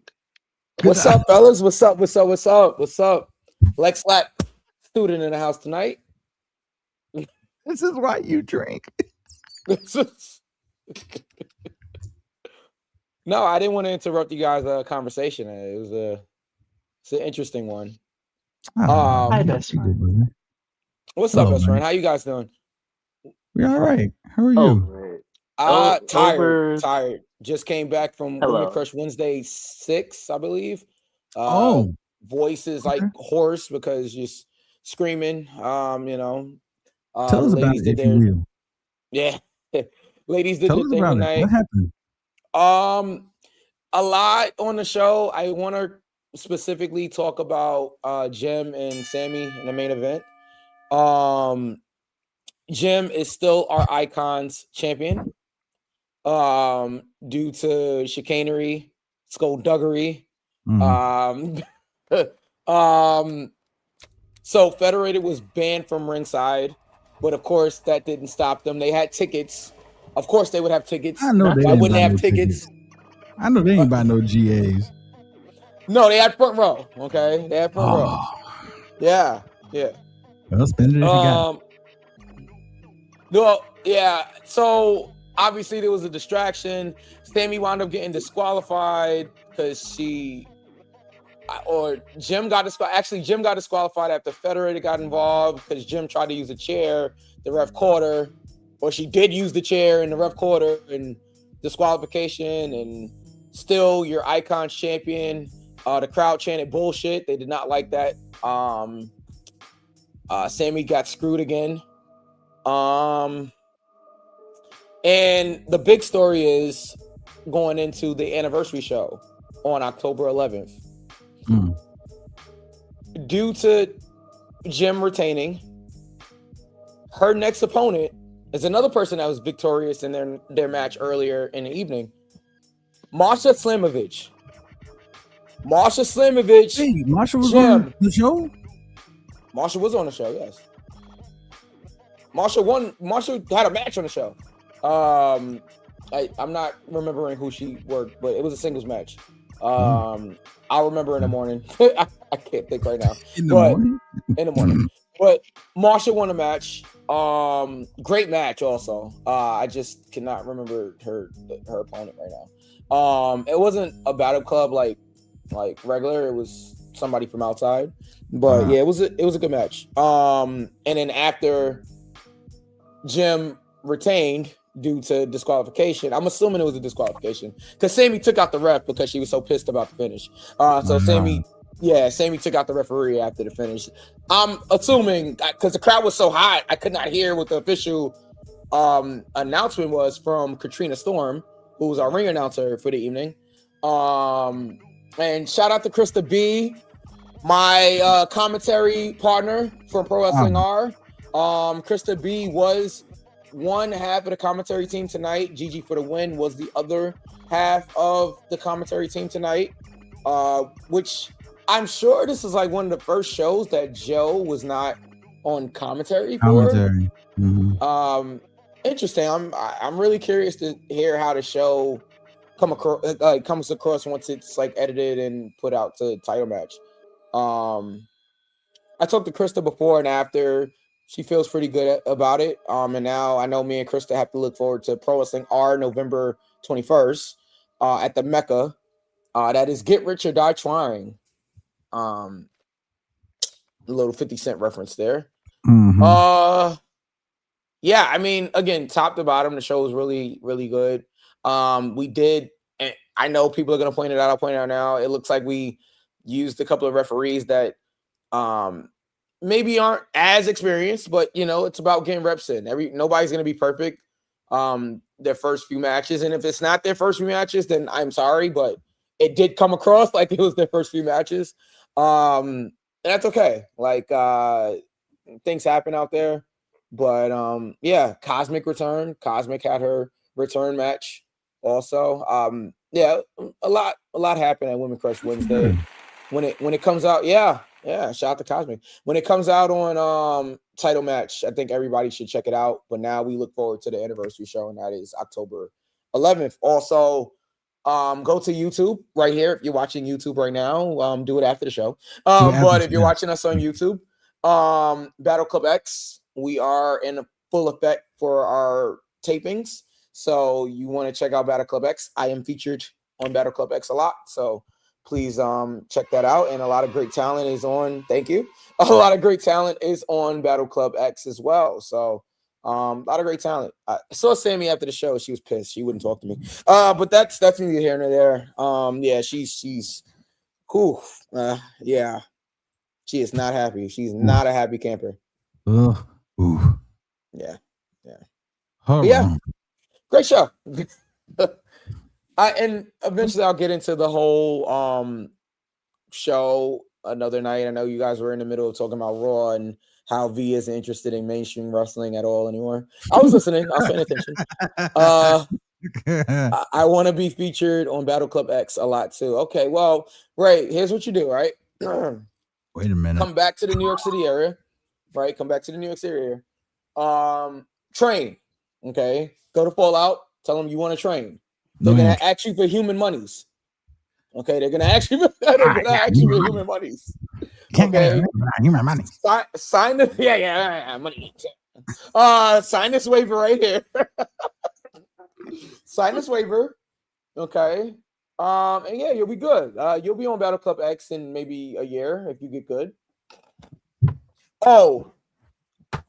What's up, fellas? What's up? Lex Slap, student in the house tonight. This is why you drink. No, I didn't want to interrupt you guys' conversation. It's an interesting one. Hi, best friend. What's up, best friend? How you guys doing? We're all right. How are you? Tired. Just came back from Women Crush Wednesday 6, I believe. Voice is like hoarse because just screaming. Tell us about it, if you will. Yeah. Ladies did Tell us about it. What happened? A lot on the show. I want to specifically talk about Jim and Sammy in the main event. Jim is still our Icons champion. Due to chicanery, skullduggery. So Federated was banned from ringside, but of course that didn't stop them. They had tickets. Of course they would have tickets. I know they Why wouldn't they have tickets? I know they ain't buy no GAs. No, they had front row. Okay, they had front row. Yeah. Well, spend it if you got. No, yeah. So obviously there was a distraction. Sammy wound up getting disqualified because Jim got disqualified. Actually, Jim got disqualified after Federated got involved because Jim tried to use a chair. The ref caught her, or she did use the chair, and the ref caught her, and disqualification. And still, your Icons champion. The crowd chanted bullshit. They did not like that. Sammy got screwed again. And the big story is going into the anniversary show on October 11th. Due to Jim retaining, her next opponent is another person that was victorious in their match earlier in the evening. Masha Slamovich. Hey, Marsha was on the show? Marsha was on the show, yes. Marsha had a match on the show. I'm not remembering who she worked, but it was a singles match. I'll remember in the morning. I can't think right now. In the morning. But Marsha won a match. Great match also. I just cannot remember her opponent right now. It wasn't a battle club like regular. It was somebody from outside. But yeah, it was a good match. And then after Jim retained due to disqualification, I'm assuming it was a disqualification because Sammy took out the ref because she was so pissed about the finish. Sammy took out the referee after the finish. I'm assuming because the crowd was so hot, I could not hear what the official announcement was from Katrina Storm, who was our ring announcer for the evening. And shout out to Krista B, my commentary partner for Pro Wrestling R. Krista B was one half of the commentary team tonight. Gigi for the win was the other half of the commentary team tonight. Which I'm sure this is like one of the first shows that Joe was not on commentary for. Mm-hmm. Interesting. I'm really curious to hear how the show comes across once it's like edited and put out to title match. I talked to Krista before and after. She feels pretty good about it. And now I know me and Krista have to look forward to Pro Wrestling R November 21st at the Mecca. That is Get Rich or Die Trying. A little 50 Cent reference there. Mm-hmm. Yeah, I mean, again, top to bottom, the show was really, really good. We did, and I know people are gonna point it out. I'll point it out now. It looks like we used a couple of referees that maybe aren't as experienced, but it's about getting reps in. Nobody's gonna be perfect their first few matches, and if it's not their first few matches, then I'm sorry, but it did come across like it was their first few matches. And that's okay. Like things happen out there. But yeah, Cosmic returned. Cosmic had her return match also. Yeah, a lot happened at Women Crush Wednesday. When it comes out, yeah, shout out to Cosmic. When it comes out on title match, I think everybody should check it out. But now we look forward to the anniversary show, and that is October 11th. Also, go to YouTube right here. If you're watching YouTube right now, do it after the show. But if you're watching us on YouTube, Battle Club X, we are in full effect for our tapings. So you want to check out Battle Club X. I am featured on Battle Club X a lot. So please check that out. And a lot of great talent is on. Thank you. A lot of great talent is on Battle Club X as well. So a lot of great talent. I saw Sammy after the show. She was pissed. She wouldn't talk to me. But that's neither here nor there. Yeah, she's cool. Yeah. She is not happy. She's not a happy camper. Yeah. Yeah. Great show. And eventually I'll get into the whole show another night. I know you guys were in the middle of talking about Raw and how V isn't interested in mainstream wrestling at all anymore. I was listening. I was paying attention. I want to be featured on Battle Club X a lot too. Okay, well, Ray, here's what you do, right? Wait a minute. Come back to the New York City area, right? Come back to the New York City area. Train, okay? Go to Fallout. Tell them you want to train. They're gonna ask you for human monies. Okay, they're gonna ask you for human monies. Okay, human money. Sign this. Yeah, money. Sign this waiver right here. Sign this waiver. Okay. And yeah, you'll be good. You'll be on Battle Club X in maybe a year if you get good. Oh,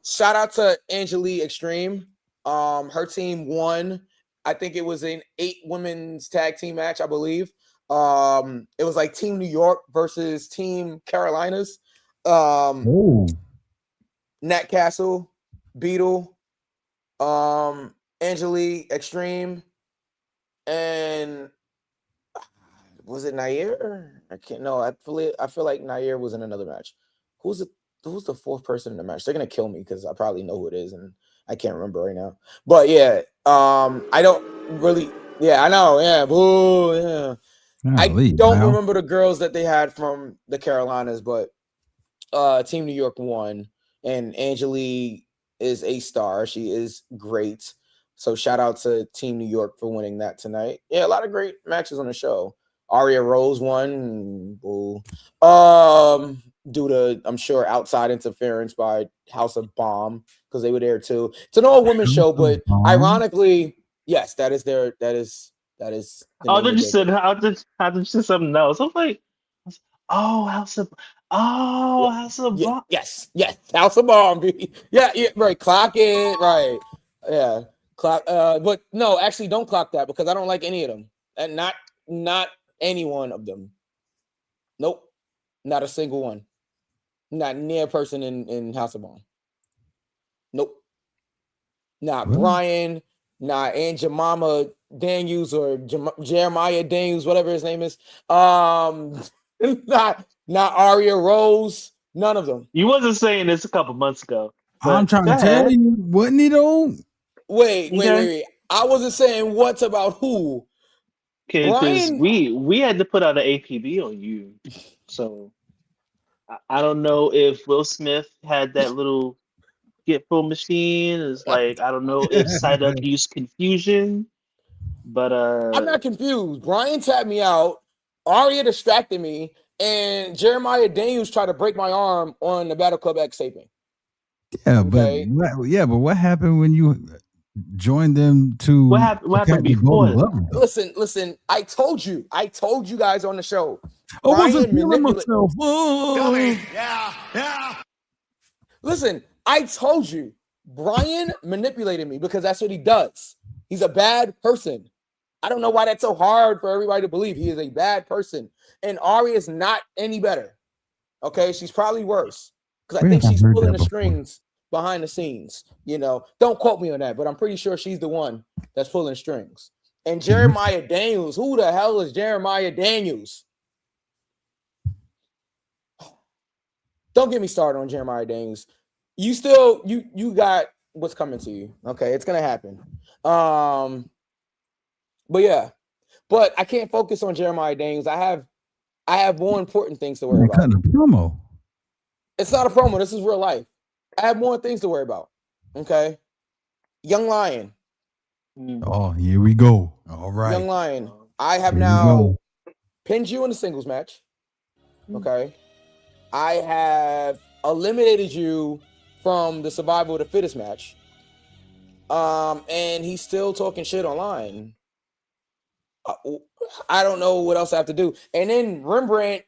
shout out to Angelique Extreme. Her team won. I think it was an 8 women's tag team match, I believe. It was like Team New York versus Team Carolinas. Nat Castle, Beetle, Angelique Extreme, and was it Nair? I can't know. I feel like Nair was in another match. Who's the fourth person in the match? They're gonna kill me because I probably know who it is and I can't remember right now. But yeah, I don't really. Yeah, I know. Yeah, boo. Yeah, I don't remember the girls that they had from the Carolinas, but Team New York won, and Angelique is a star. She is great. So shout out to Team New York for winning that tonight. Yeah, a lot of great matches on the show. Aria Rose won. Due to, I'm sure, outside interference by House of Bomb because they were there too. It's an all women's show, but ironically, yes, that is. I thought you said something else. I was like, House of Bomb. Yes, House of Bomb. Yeah, right. Clock it, right. Yeah, clock. But no, actually, don't clock that because I don't like any of them, and not any one of them. Nope, not a single one. Not near a person in House of Bomb. Nope. Not Brian. Not Aunt Jemima Daniels or Jeremiah Daniels, whatever his name is. Not Aria Rose. None of them. You wasn't saying this a couple months ago. I'm trying to tell you, wasn't it though? Wait. I wasn't saying what's about who. Because we had to put out an APB on you, so I don't know if Will Smith had that little get full machine. It's like I don't know if Psyduck used confusion, but I'm not confused. Brian tapped me out. Aria distracted me, and Jeremiah Daniels tried to break my arm on the Battle Club X taping. Yeah, okay. but what happened when you joined them to what happened before? Listen. I told you guys on the show. I wasn't feeling myself. Yeah. Listen, I told you. Brian manipulated me because that's what he does. He's a bad person. I don't know why that's so hard for everybody to believe. He is a bad person. And Aria is not any better. Okay, she's probably worse. Because I think she's pulling the strings behind the scenes. You know, don't quote me on that, but I'm pretty sure she's the one that's pulling strings. And Jeremiah Daniels, who the hell is Jeremiah Daniels? Don't get me started on Jeremiah Daniels. You got what's coming to you. Okay, it's gonna happen. But I can't focus on Jeremiah Daniels. I have more important things to worry about. Kind of promo. It's not a promo. This is real life. I have more things to worry about. Okay, Young Lion. Oh, here we go. All right, Young Lion. I have now pinned you in a singles match. Okay, I have eliminated you from the survival of the fittest match. And he's still talking shit online. I don't know what else I have to do. And then Rembrandt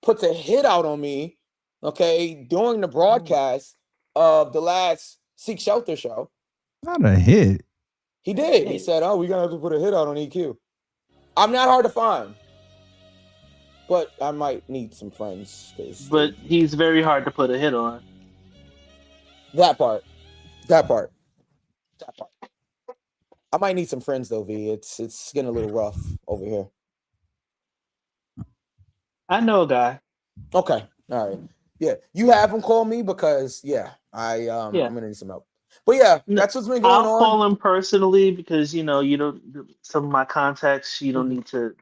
puts a hit out on me, okay, during the broadcast of the last Seek Shelter show. Not a hit. He did. He said, "Oh, we're gonna have to put a hit out on EQ." I'm not hard to find, but I might need some friends. But he's very hard to put a hit on. That part. I might need some friends though, V. It's getting a little rough over here. I know a guy. Okay. All right. Yeah. You have him call me because I'm gonna need some help. But yeah, that's what's been going on. I'll call him personally because you don't some of my contacts you don't need to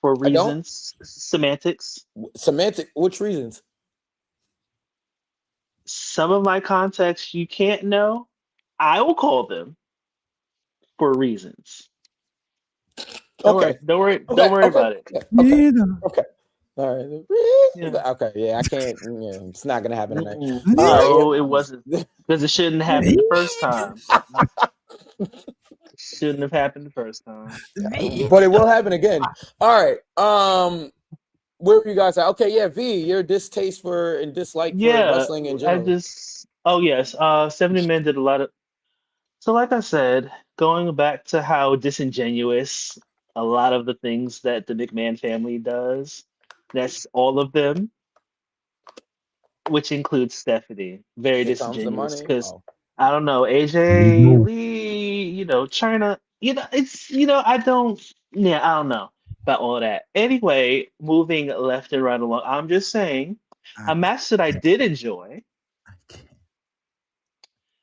for reasons. Semantics. Which reasons? Some of my contacts you can't know. I will call them for reasons. Don't worry about it. Okay. All right. Yeah. Okay. Yeah, I can't. Yeah, it's not gonna happen tonight. No, it wasn't because it shouldn't happen the first time. Shouldn't have happened the first time. But it will happen again. All right. Where were you guys at? Okay, yeah, V, your distaste for and dislike for wrestling in general. 70 Men did a lot of. So, like I said, going back to how disingenuous a lot of the things that the McMahon family does, that's all of them, which includes Stephanie. Very disingenuous because I don't know, AJ Lee, China, I don't know about all that. Anyway, moving left and right along, I'm just saying a match that I did enjoy.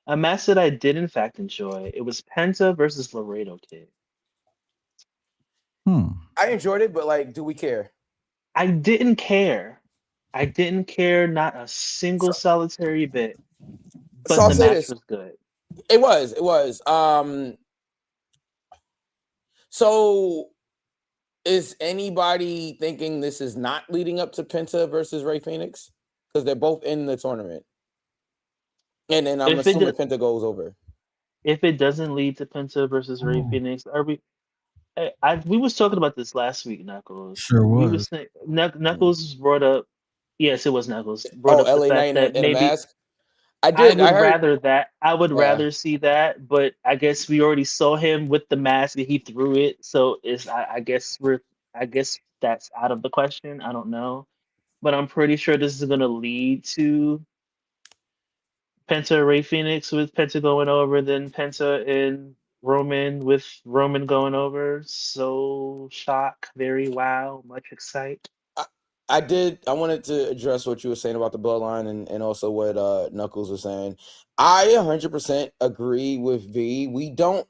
A match that I did in fact enjoy. It was Penta versus Laredo Kid. I enjoyed it, but do we care? I didn't care. Not a single solitary bit. But the match was good. It was. So is anybody thinking this is not leading up to Penta versus Rey Fenix? Because they're both in the tournament. And then I'm assuming Penta goes over. If it doesn't lead to Penta versus Rey Fenix, are we? We was talking about this last week, Knuckles. Sure was. Knuckles brought up. Yes, it was Knuckles. Brought up LA the fact that in maybe. A mask? I would rather see that, but I guess we already saw him with the mask and he threw it. So I guess that's out of the question. I don't know, but I'm pretty sure this is going to lead to Penta Rey Fenix with Penta going over, then Penta and with Roman going over. So shock, very wow, much excite. I wanted to address what you were saying about the bloodline and also what Knuckles was saying. I 100% agree with V. We don't.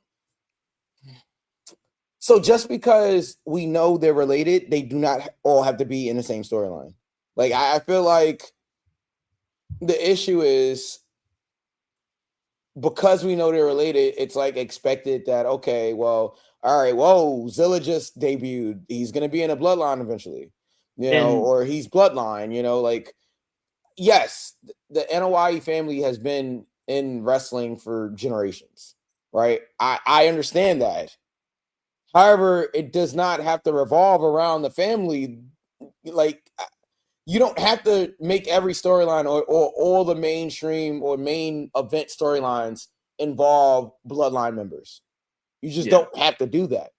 So just because we know they're related, they do not all have to be in the same storyline. Like I feel like the issue is because we know they're related, it's like expected that, okay, well, all right, whoa, Zilla just debuted. He's gonna be in a bloodline eventually, or he's bloodline, like yes, the NOI family has been in wrestling for generations, right? I understand that. However, it does not have to revolve around the family. Like you don't have to make every storyline or all the mainstream or main event storylines involve bloodline members. You just don't have to do that.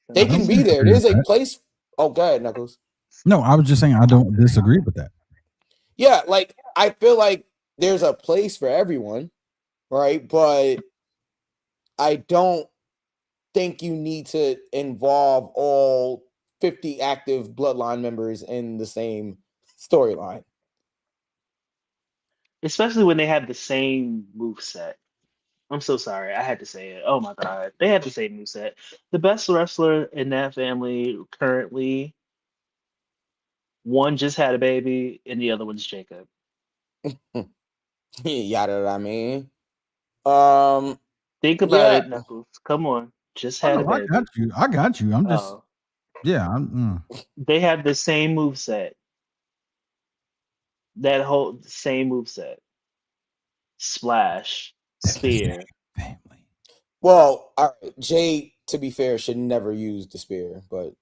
They can be there. There's a place. Oh, go ahead, Knuckles. No, I was just saying I don't disagree with that. Yeah, like I feel like there's a place for everyone, right? But I don't think you need to involve all 50 active bloodline members in the same storyline. Especially when they have the same move set. I'm so sorry. I had to say it. Oh my god. They had the same move set. The best wrestler in that family currently, one just had a baby and the other one's Jacob. Yada, I mean. Think about it, Knuckles. Come on. Just had a baby. I got you. I'm just They have the same move set. That whole same move set. Splash, spear. Family. Well, all right. Jay, to be fair, should never use the spear, but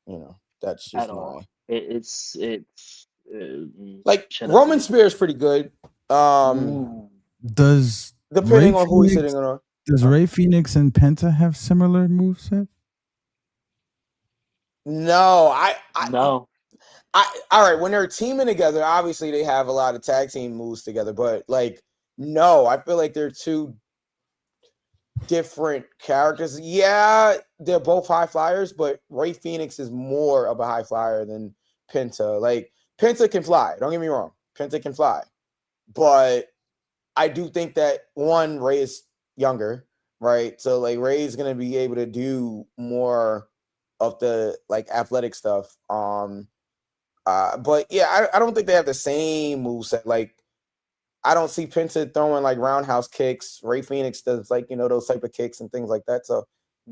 that's just At all. It's like Roman spear is pretty good. Does depending on who he's sitting on. Does Ray Phoenix and Penta have similar moveset? No, no. All right, when they're teaming together, obviously they have a lot of tag team moves together, but like no, I feel like they're two different characters. Yeah, they're both high flyers, but Ray Phoenix is more of a high flyer than Penta. Like Penta can fly, don't get me wrong. Penta can fly. But I do think that one, Ray is younger, right? So like Ray is gonna be able to do more of the like athletic stuff. But yeah, I don't think they have the same moveset. Like I don't see Penta throwing like roundhouse kicks. Ray Phoenix does like those type of kicks and things like that. So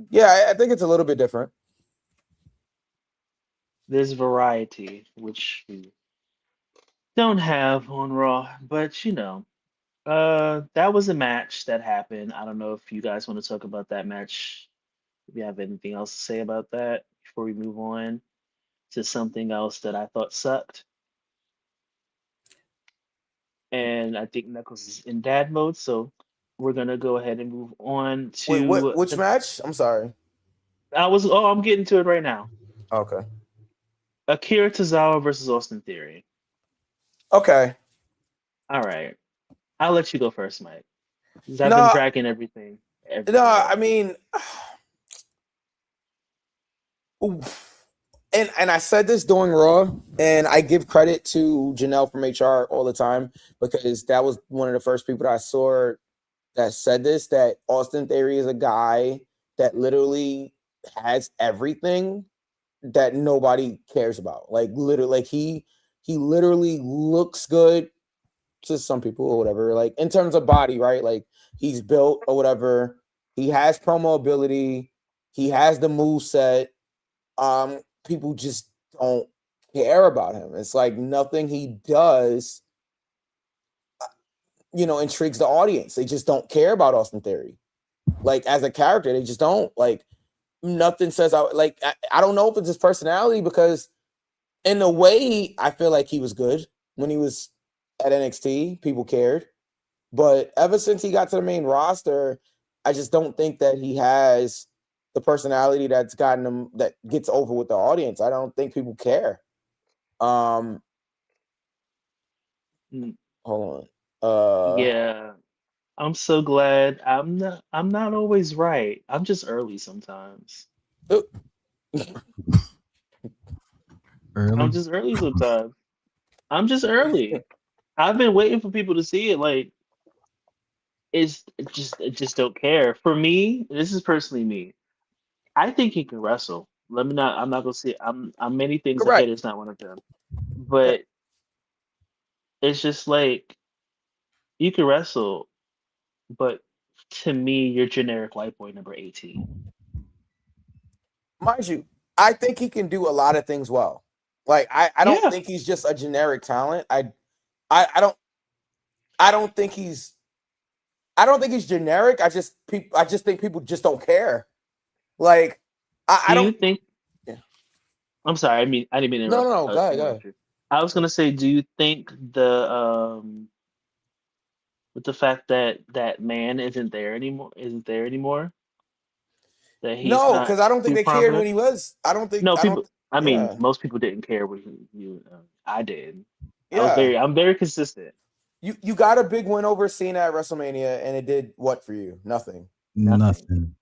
yeah, I think it's a little bit different. There's variety, which we don't have on Raw, but that was a match that happened. I don't know if you guys want to talk about that match. If you have anything else to say about that before we move on to something else that I thought sucked. And I think Knuckles is in dad mode, so we're gonna go ahead and move on to Wait, which match? I'm sorry. I'm getting to it right now. Okay. Akira Tozawa versus Austin Theory. Okay. All right. I'll let you go first, Mike. Because I've been tracking everything. No, I mean, and I said this during Raw, and I give credit to Janelle from HR all the time because that was one of the first people that I saw that said this, that Austin Theory is a guy that literally has everything that nobody cares about. Like literally, like he literally looks good to some people or whatever, like in terms of body, right? Like he's built or whatever. He has promo ability. He has the move set. People just don't care about him. It's like nothing he does, intrigues the audience. They just don't care about Austin Theory. Like as a character, they just don't. Like nothing says I don't know if it's his personality because in a way I feel like he was good when he was at NXT. People cared. But ever since he got to the main roster, I just don't think that he has the personality that's gotten him, that gets over with the audience. I don't think people care. Hold on. Yeah. I'm so glad I'm not always right. I'm just early sometimes. I'm Early. just early sometimes. I'm just early. I've been waiting for people to see it. Like it just don't care. For me, this is personally me. I think he can wrestle. Let me not. I'm not gonna say. I'm many things. I hate. Correct. It's not one of them. But it's just like you can wrestle, but to me, you're generic white boy number 18. Mind you, I think he can do a lot of things well. Like I don't Yeah. think he's just a generic talent. I don't think he's generic. I just think people just don't care. Like I Do you don't. think? Yeah. I'm sorry. I didn't mean to No, no, no. Go ahead, go ahead. interrupt you. I was gonna say, do you think the with the fact that that man isn't there anymore, that he's No, not because I don't think too they cared when prominent? he was. I don't think. No, I don't. people. I mean, Yeah, most people didn't care when I did. yeah. I'm very consistent. You got a big win over Cena at WrestleMania, and it did what for you? Nothing. Nothing. Nothing.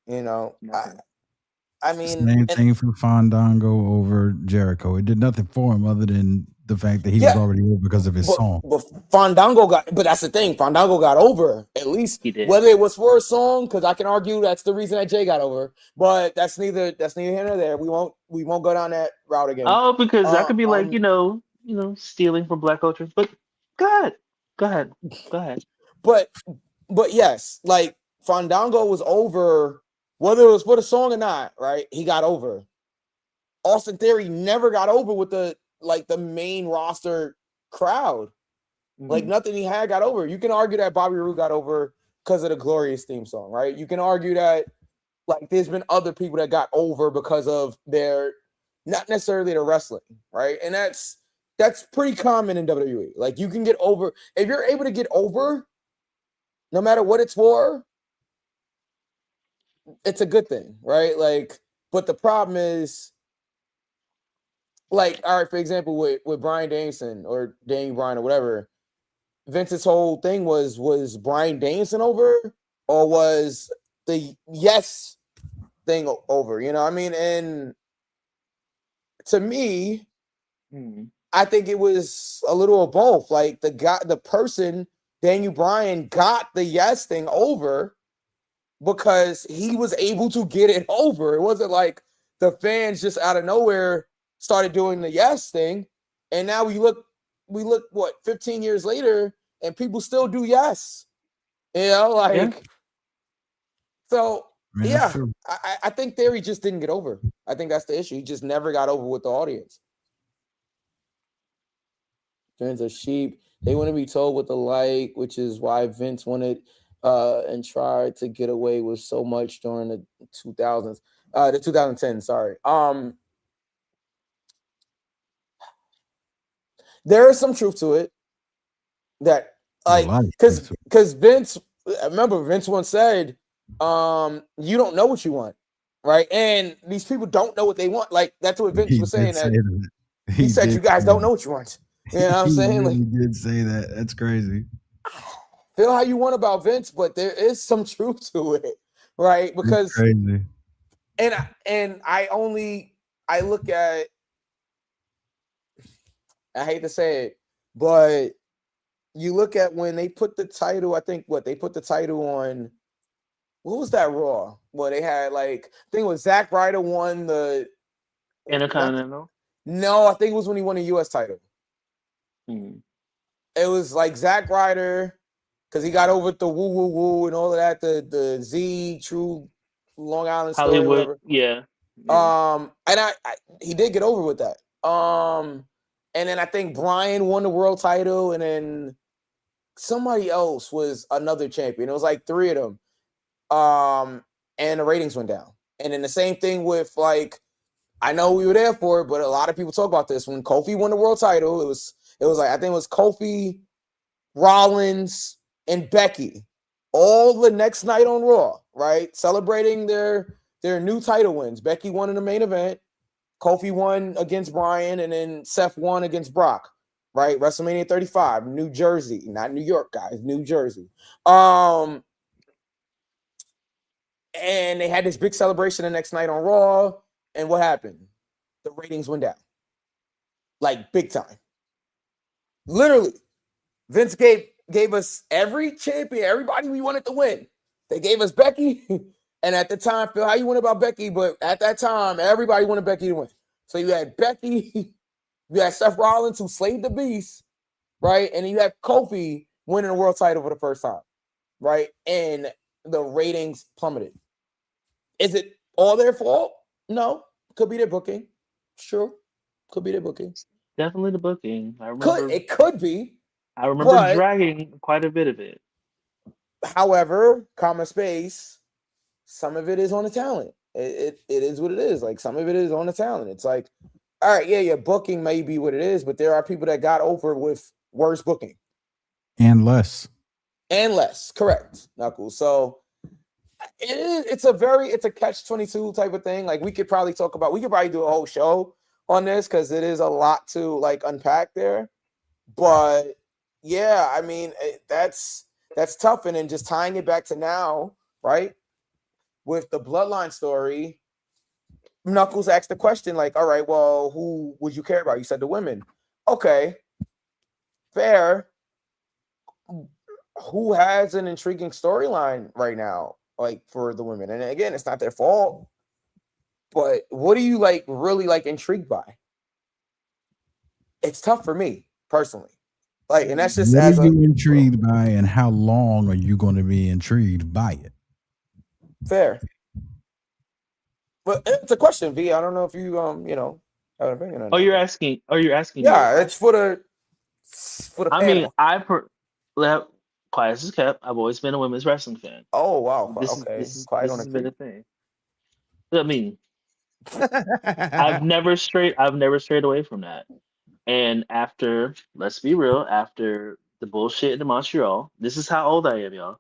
You know. Nothing. I mean, Same and thing for Fandango over Jericho. It did nothing for him other than the fact that he was yeah, already over because of his song. but Fandango got. But that's the thing. Fandango got over at least. He did. Whether it was for a song, because I can argue that's the reason that Jay got over. But that's neither here nor there. We won't go down that route again. Oh, because that could be like, Um, stealing from black culture. But go ahead. Go ahead. Go ahead. but yes, like Fandango was over, whether it was for the song or not. Right, he got over. Austin Theory never got over with the main roster crowd. Like Mhm. nothing he had got over. You can argue that Bobby Roode got over because of the Glorious theme song, right? You can argue that like there's been other people that got over because of their not necessarily the wrestling, right? And that's pretty common in WWE. Like you can get over if you're able to get over, no matter what it's for, it's a good thing, right? Like, but the problem is, like, all right, for example, with Brian Danielson or Daniel Bryan or whatever, Vince's whole thing was Brian Danielson over or was the yes thing over? You know what I mean? And to me, Mhm. I think it was a little of both. Like the person, Daniel Bryan, got the yes thing over because he was able to get it over. It wasn't like the fans just out of nowhere started doing the yes thing. And now we look what 15 years later and people still do yes. You know, Yeah. like so I mean, that's yeah. true. I think Theory just didn't get over. I think that's the issue. He just never got over with the audience. Fans are sheep. They want to be told what to like, which is why Vince wanted and tried to get away with so much during the 2000s, the 2010s. Sorry. There is some truth to it. That There's a like lot of truth to it. because Vince, I remember Vince once said, "You don't know what you want, right?" And these people don't know what they want. Like that's what Vince He was did saying. say That that. he He said, did "You guys say don't that. know what you want." You know what I'm He saying? really Like, did say that. That's crazy. feel how you want about Vince, but there is some truth to it, right? It's Because crazy. I look at, I hate to say it, but you look at when they put the title, I think they put the title on, what was that Raw? Well, they had like, I think it was Zack Ryder won not Intercontinental. no, I think it was when he won the US title. Mhm. It was like Zack Ryder, because he got over the woo woo woo and all of that, the Z True Long Island story, Hollywood. whatever. Yeah. Yeah. And he did get over with that. And then I think Brian won the world title, and then somebody else was another champion. It was like three of them. And the ratings went down. And then the same thing with like, I know we were there for it, but a lot of people talk about this. When Kofi won the world title, it was like, I think it was Kofi, Rollins, and Becky all the next night on Raw, right? Celebrating their new title wins. Becky won in the main event. Kofi won against Bryan, and then Seth won against Brock. right? WrestleMania 35, New Jersey, not New York, guys, New Jersey. And they had this big celebration the next night on Raw. And what happened? The ratings went down. Like big time. Literally. Vince gave us every champion, everybody we wanted to win. They gave us Becky. And at the time, Phil, how you went about Becky? But at that time, everybody wanted Becky to win. So you had Becky, you had Seth Rollins, who slayed the beast, right? And you had Kofi winning the world title for the first time, right? And the ratings plummeted. Is it all their fault? No. Could be their booking. Sure. Could be their booking. Definitely the booking. It could be. I remember dragging quite a bit of it. However, comma space, some of it is on the talent. It is what it is. Like some of it is on the talent. It's like, all right, yeah, your booking may be what it is, but there are people that got over with worse booking. And less. Correct. Knuckles. So it's a catch-22 type of thing. Like we could probably do a whole show on this because it is a lot to like unpack there. But yeah, I mean that's tough. And then just tying it back to now, right? With the bloodline story, Knuckles asked the question, like, all right, well, who would you care about? You said the women. Okay, fair. Who has an intriguing storyline right now, like for the women? And again, it's not their fault. But what are you like really like intrigued by? It's tough for me personally. Like, and that's just what are you intrigued by, and how long are you going to be intrigued by it? Fair. But it's a question, V. I don't know if you have an opinion on that. You're asking. Yeah, it's for the panel. Mean, quiet as kept. I've always been a women's wrestling fan. Oh wow. This has been a thing. I mean, I've never strayed away from that. And let's be real, after the bullshit in Montreal, this is how old I am, y'all.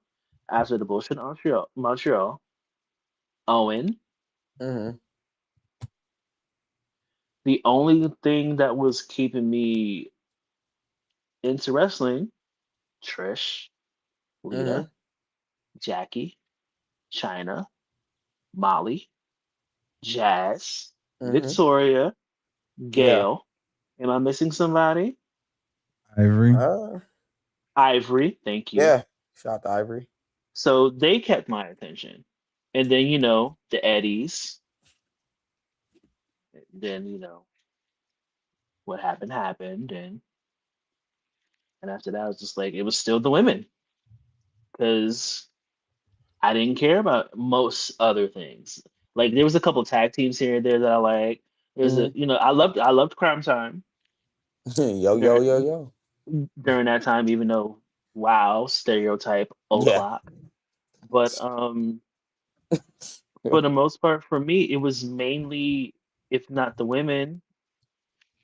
After the bullshit in Montreal, Owen, mm-hmm. the only thing that was keeping me into wrestling, Trish, Lita, Mm-hmm. Jackie, Chyna, Molly, Jazz, Victoria, Gail. Am I missing somebody? Ivory, thank you. Yeah, shout out to Ivory. So they kept my attention. And then, the Eddies. Then, what happened. And after that, I was just like, it was still the women. Because I didn't care about most other things. Like, there was a couple tag teams here and there that I liked. There's I loved Crime Time. Yo. During that time, even though, wow, stereotype, o'clock. But for the most part, for me, it was mainly, if not the women,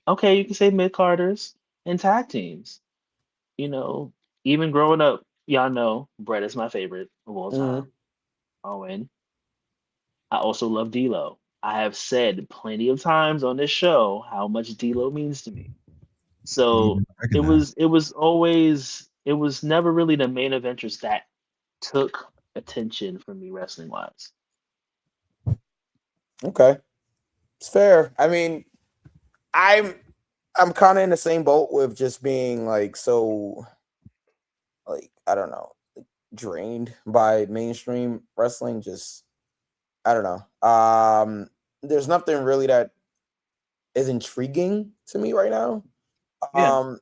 okay, you can say mid-carders and tag teams. Even growing up, y'all know Brett is my favorite of all time. Owen. I also love D'Lo. I have said plenty of times on this show how much D'Lo means to me. So it was never really the main eventers that took attention from me wrestling wise. Okay, it's fair. I mean, I'm kind of in the same boat with just being like so, like I don't know, drained by mainstream wrestling. Just I don't know. There's nothing really that is intriguing to me right now. Yeah.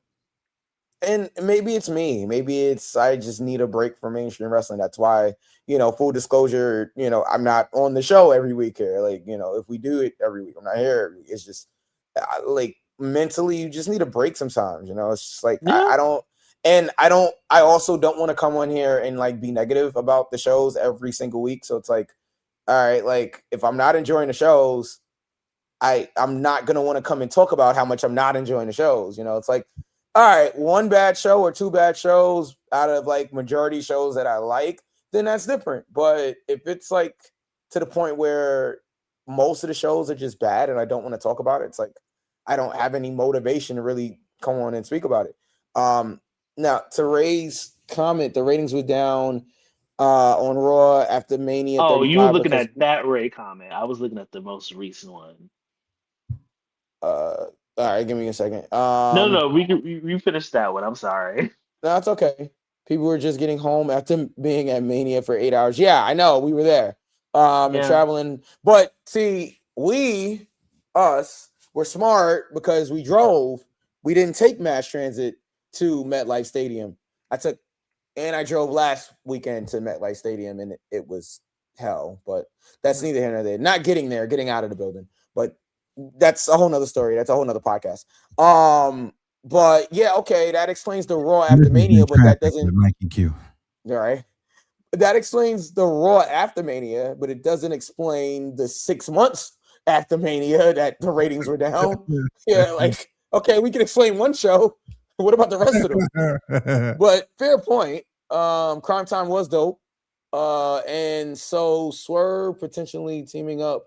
And maybe it's me. Maybe it's I just need a break from mainstream wrestling. That's why, full disclosure, I'm not on the show every week here. Like, if we do it every week, I'm not here every week. It's just like mentally, you just need a break sometimes. It's just like I also don't want to come on here and like be negative about the shows every single week. So it's like, all right, like if I'm not enjoying the shows, I'm not gonna want to come and talk about how much I'm not enjoying the shows. It's like, all right, one bad show or two bad shows out of like majority shows that I like, then that's different. But if it's like to the point where most of the shows are just bad and I don't want to talk about it, it's like I don't have any motivation to really come on and speak about it. Now to Ray's comment, the ratings were down on Raw after Mania 35. Oh, you were looking at that Ray comment. I was looking at the most recent one. All right, give me a second. No, we finished that one. I'm sorry. No, it's okay. People were just getting home after being at Mania for 8 hours. Yeah, I know. We were there. And traveling. But see, us, were smart because we drove. We didn't take mass transit to MetLife Stadium. I drove last weekend to MetLife Stadium, and it was hell. But that's neither here nor there. Not getting there, getting out of the building. But that's a whole nother story. That's a whole nother podcast. But yeah, okay, that explains the Raw after Mania, but that doesn't. Mikey Q. All right. That explains the Raw after Mania, but it doesn't explain the 6 months after Mania that the ratings were down. Yeah, like, okay, we can explain one show. What about the rest of them? But fair point. Crime Time was dope. And so Swerve potentially teaming up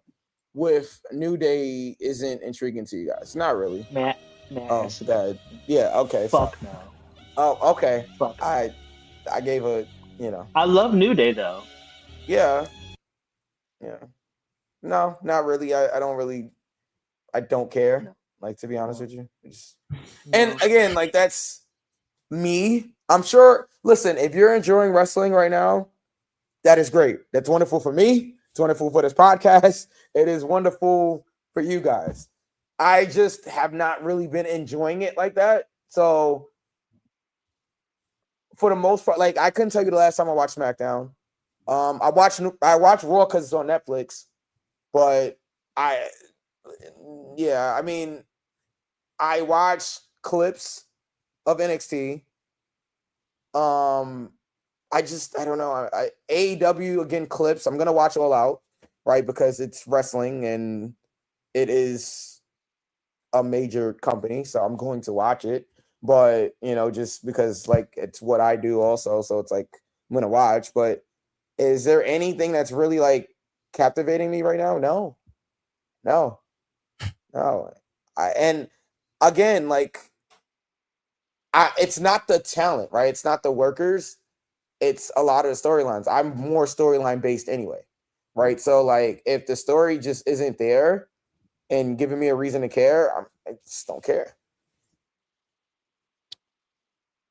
with New Day isn't intriguing to you guys. Not really. Oh, bad. Yeah, okay. Fuck no. Oh, okay. Fuck. I gave a, I love New Day though. Yeah. Yeah. No, not really. I don't care. No. Like, to be honest with you. And again, like, that's me. I'm sure, listen, if you're enjoying wrestling right now, that is great. That's wonderful for me. It's wonderful for this podcast. It is wonderful for you guys. I just have not really been enjoying it like that. So for the most part, like, I couldn't tell you the last time I watched SmackDown. I watched Raw because it's on Netflix, but I watched clips of NXT. I don't know. AEW, again, clips. I'm gonna watch All Out, right? Because it's wrestling and it is a major company, so I'm going to watch it. But just because, like, it's what I do also, so it's like I'm gonna watch. But is there anything that's really, like, captivating me right now? No. And again, like, it's not the talent, right? It's not the workers. It's a lot of the storylines. I'm more storyline based anyway, right? So, like, if the story just isn't there and giving me a reason to care, I just don't care.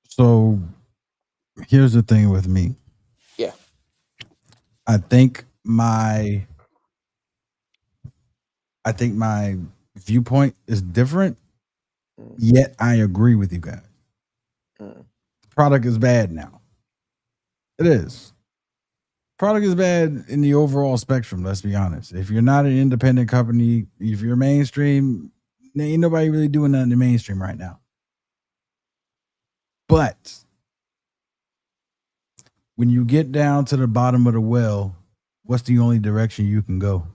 So here's the thing with me. Yeah. I think my viewpoint is different, yet I agree with you guys. The product is bad now. It is. Product is bad in the overall spectrum, let's be honest. If you're not an independent company, if you're mainstream, ain't nobody really doing nothing in the mainstream right now. But when you get down to the bottom of the well, what's the only direction you can go?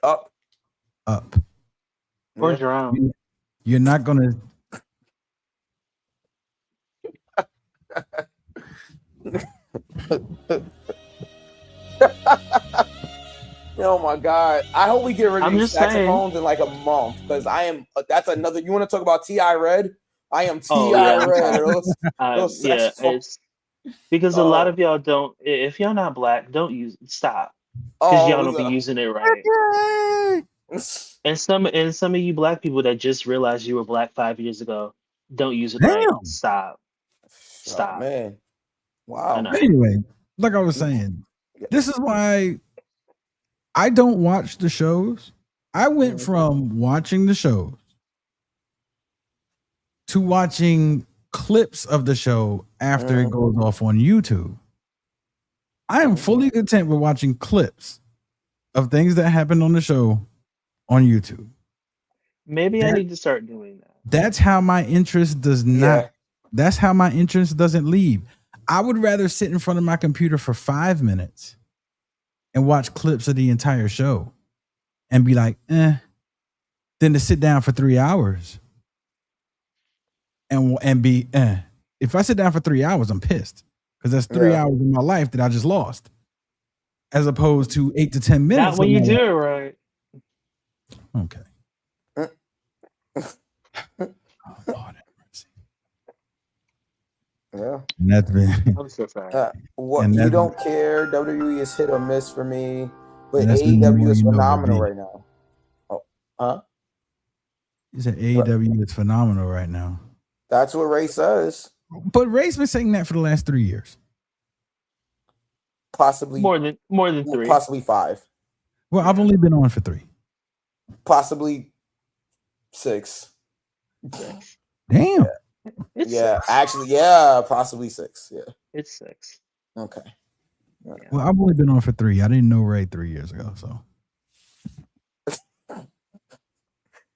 Up. Or drown. You're not gonna. Oh my God! I hope we get rid of these saxophones in like a month, because I am. That's another. You want to talk about T.I. Red? I am T.I. Red. Those it's because a lot of y'all don't. If y'all not black, don't use. Stop. Because y'all don't be using it right. And some of you black people that just realized you were black 5 years ago don't use it right. Stop. Oh, man. Wow. Anyway, like I was saying, this is why I don't watch the shows. I went from watching the shows to watching clips of the show after it goes off on YouTube. I am fully content with watching clips of things that happen on the show on YouTube. Maybe I need to start doing that. That's how my interest does not. Yeah. That's how my interest doesn't leave. I would rather sit in front of my computer for 5 minutes and watch clips of the entire show and be like, than to sit down for 3 hours and be, If I sit down for 3 hours, I'm pissed, because that's 3 hours of my life that I just lost, as opposed to 8 to 10 minutes. Not when you do it right. Okay. Lord have mercy. Yeah. And that's been I'm so sorry. What and you that's, don't care. WWE is hit or miss for me, but and that's been AEW more is you know, phenomenal V. right now. Oh, huh? You said What? AEW is phenomenal right now. That's what Ray says. But Ray's been saying that for the last 3 years. Possibly More than 3. Possibly 5. Well, I've only been on for 3. Possibly 6. 6. Damn. Yeah. It's Yeah, 6. actually, yeah, possibly 6. Yeah. It's 6. Okay. Yeah. Well, I've only been on for 3. I didn't know Ray 3 years ago, so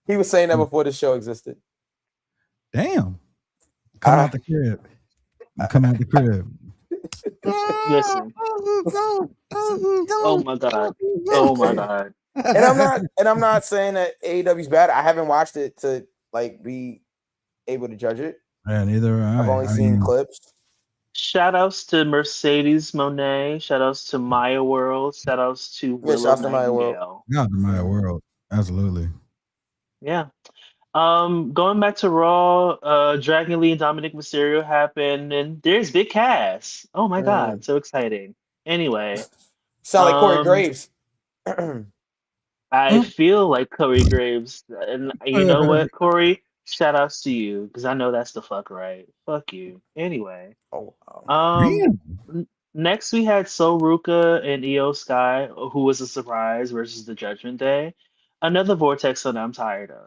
He was saying that before the show existed. damn. Come out the crib. Come out the crib. Listen. Oh my god. Oh my god. And I'm not saying that AEW's bad. I haven't watched it to like be able to judge it. Yeah, neither I've only seen clips. Shout outs to Mercedes Monet. Shout outs to Maya World. Shout outs to Willow shouts to Maya World. Nightingale. Not the Maya World. Absolutely. Yeah. Going back to Raw, Dragon Lee and Dominic Mysterio happened, and there's Big Cass. Oh my god, so exciting. Anyway, Sound like Corey Graves. I feel like Corey Graves, and you know what, Corey? Shout outs to you because I know that's the fuck right. Fuck you. Anyway, next we had Sol Ruka and Io Sky, who was a surprise versus the Judgment Day. Another vortex that I'm tired of.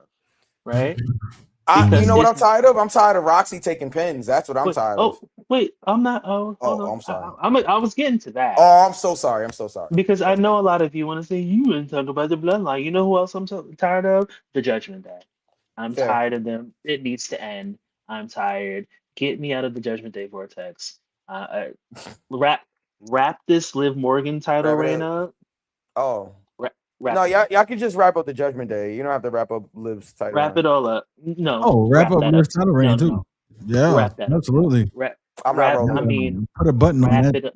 Right? You know what I'm tired of? I'm tired of Roxy taking pins. That's what I'm tired of. Wait, I'm not. Oh, hold on. I'm sorry. I was getting to that. Oh, I'm so sorry. I'm so sorry. Because I know a lot of you want to say you didn't talk about the bloodline. You know who else I'm tired of? The Judgment Day. I'm tired of them. It needs to end. I'm tired. Get me out of the Judgment Day vortex. Wrap this Liv Morgan title reign up. Oh. No, y'all can just wrap up the Judgment Day. You don't have to wrap up Liv's title. Wrap it all up. No. Oh, wrap up Liv's title reign too. No. Yeah, wrap that absolutely. Put a button on that.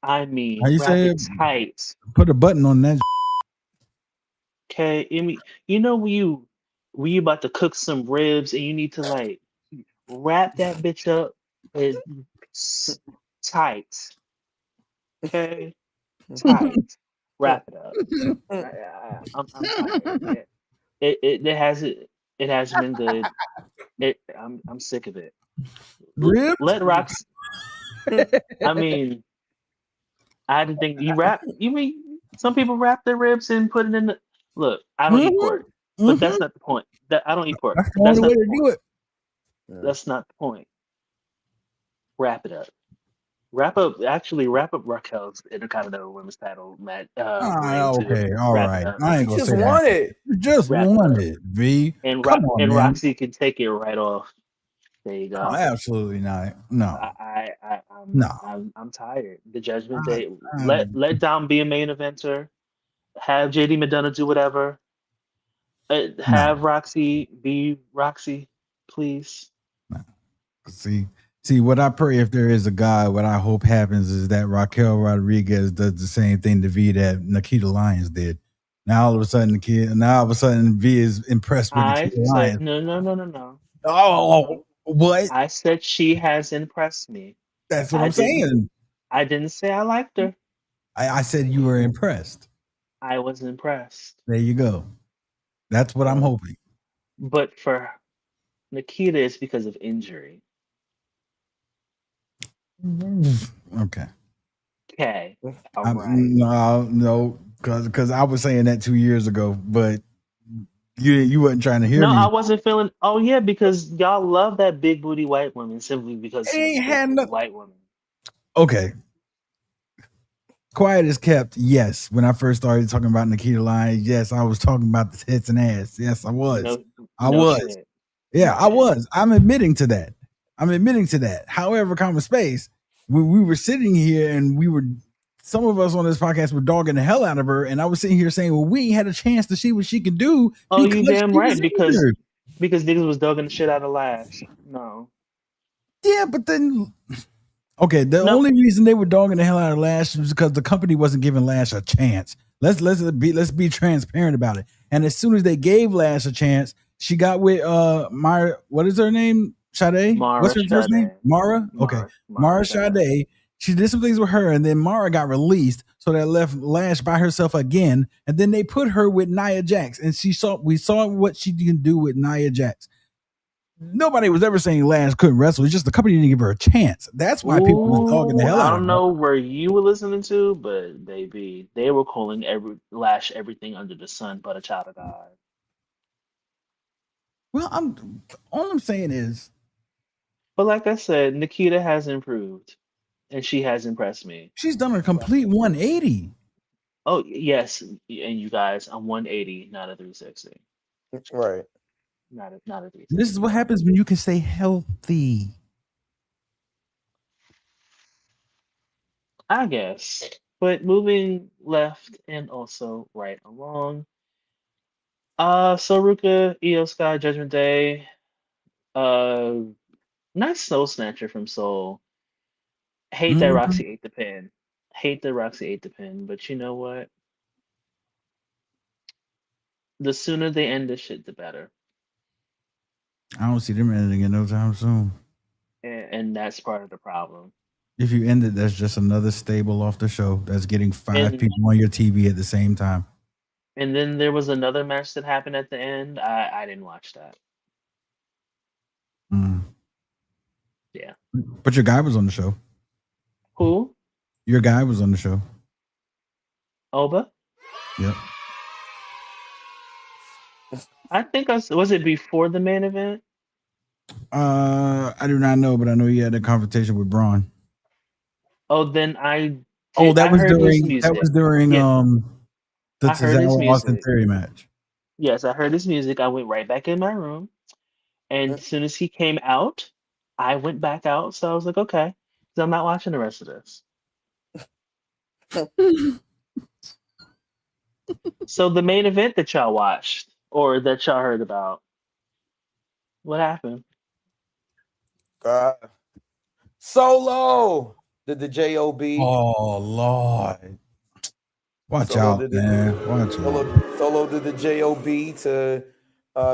How you wrap say it tight. Put a button on that. Okay, you know when you about to cook some ribs and you need to like wrap that bitch up and tight. Okay, tight. Wrap it up. I'm tired. It hasn't been good. I'm sick of it. Ribs? Let Rox. I mean, I had to think. You mean some people wrap their ribs and put it in the. Look, I don't eat pork, but that's not the point. I don't eat pork. That's the only way to do it. That's not the point. Wrap it up. Wrap up Raquel's Intercontinental Women's Title match. Okay, all right. I ain't gonna just say want that. it. You just want it, V. And Come on, man. Roxy can take it right off. There you go. No, absolutely not. No. I'm tired. The Judgment Day. Let Dom be a main eventer. Have JD McDonough do whatever. Have Roxy be Roxy, please. See, what I pray if there is a God, what I hope happens is that Raquel Rodriguez does the same thing to V that Nikita Lyons did. Now all of a sudden V is impressed with Nikita Lyons. No. Oh, what? I said she has impressed me. That's what I'm saying. I didn't say I liked her. I said you were impressed. I was impressed. There you go. That's what I'm hoping. But for Nikita, it's because of injury. Okay. All right. No, because I was saying that 2 years ago, but you wasn't trying to hear me. No, I wasn't feeling. Oh yeah, because y'all love that big booty white woman simply because she's a white woman. Okay. Quiet as kept. Yes, when I first started talking about Nikita Lyons, yes, I was talking about the tits and ass. Yes, I was. I was. Shit. Yeah, I was. I'm admitting to that. However, common space, when we were sitting here and some of us on this podcast were dogging the hell out of her, and I was sitting here saying, well, we ain't had a chance to see what she could do. Oh, you damn right, because niggas was dogging the shit out of Lash. No. Yeah, but then okay, the only reason they were dogging the hell out of Lash was because the company wasn't giving Lash a chance. Let's be transparent about it. And as soon as they gave Lash a chance, She got with Mara. What is her name? Sade. What's Mara her first name? Sade. Mara. Okay, Mara Sade. She did some things with her, and then Mara got released, so that left Lash by herself again. And then they put her with Nia Jax, and we saw what she can do with Nia Jax. Nobody was ever saying Lash couldn't wrestle. It's just the company didn't give her a chance. That's why people were talking the hell out of her. I don't know where you were listening to, but baby, they were calling Lash everything under the sun but a child of God. Well, all I'm saying is, but like I said, Nikita has improved, and she has impressed me. She's done a complete 180. Oh yes, and you guys, I'm 180, not a 360. Right. Not a 360. This is what happens when you can stay healthy. I guess. But moving left and also right along. Soruka, Io Sky, Judgment Day. Nice Soul Snatcher from Soul. Hate that Roxy ate the pin. But you know what? The sooner they end this shit, the better. I don't see them ending it no time soon. And that's part of the problem. If you end it, that's just another stable off the show that's getting five people on your TV at the same time. And then there was another match that happened at the end. I didn't watch that. Yeah. But your guy was on the show. Who? Your guy was on the show. Oba? Yep. I think was it before the main event? I do not know, but I know he had a confrontation with Braun. Oh, then that was during the Cesaro Austin Theory match. Yes, I heard his music. I went right back in my room, and as soon as he came out, I went back out. So I was like, okay, so I'm not watching the rest of this. So the main event that y'all watched or that y'all heard about, what happened? Solo did the JOB. Oh Lord! Watch out, man! Watch out. Solo did the JOB to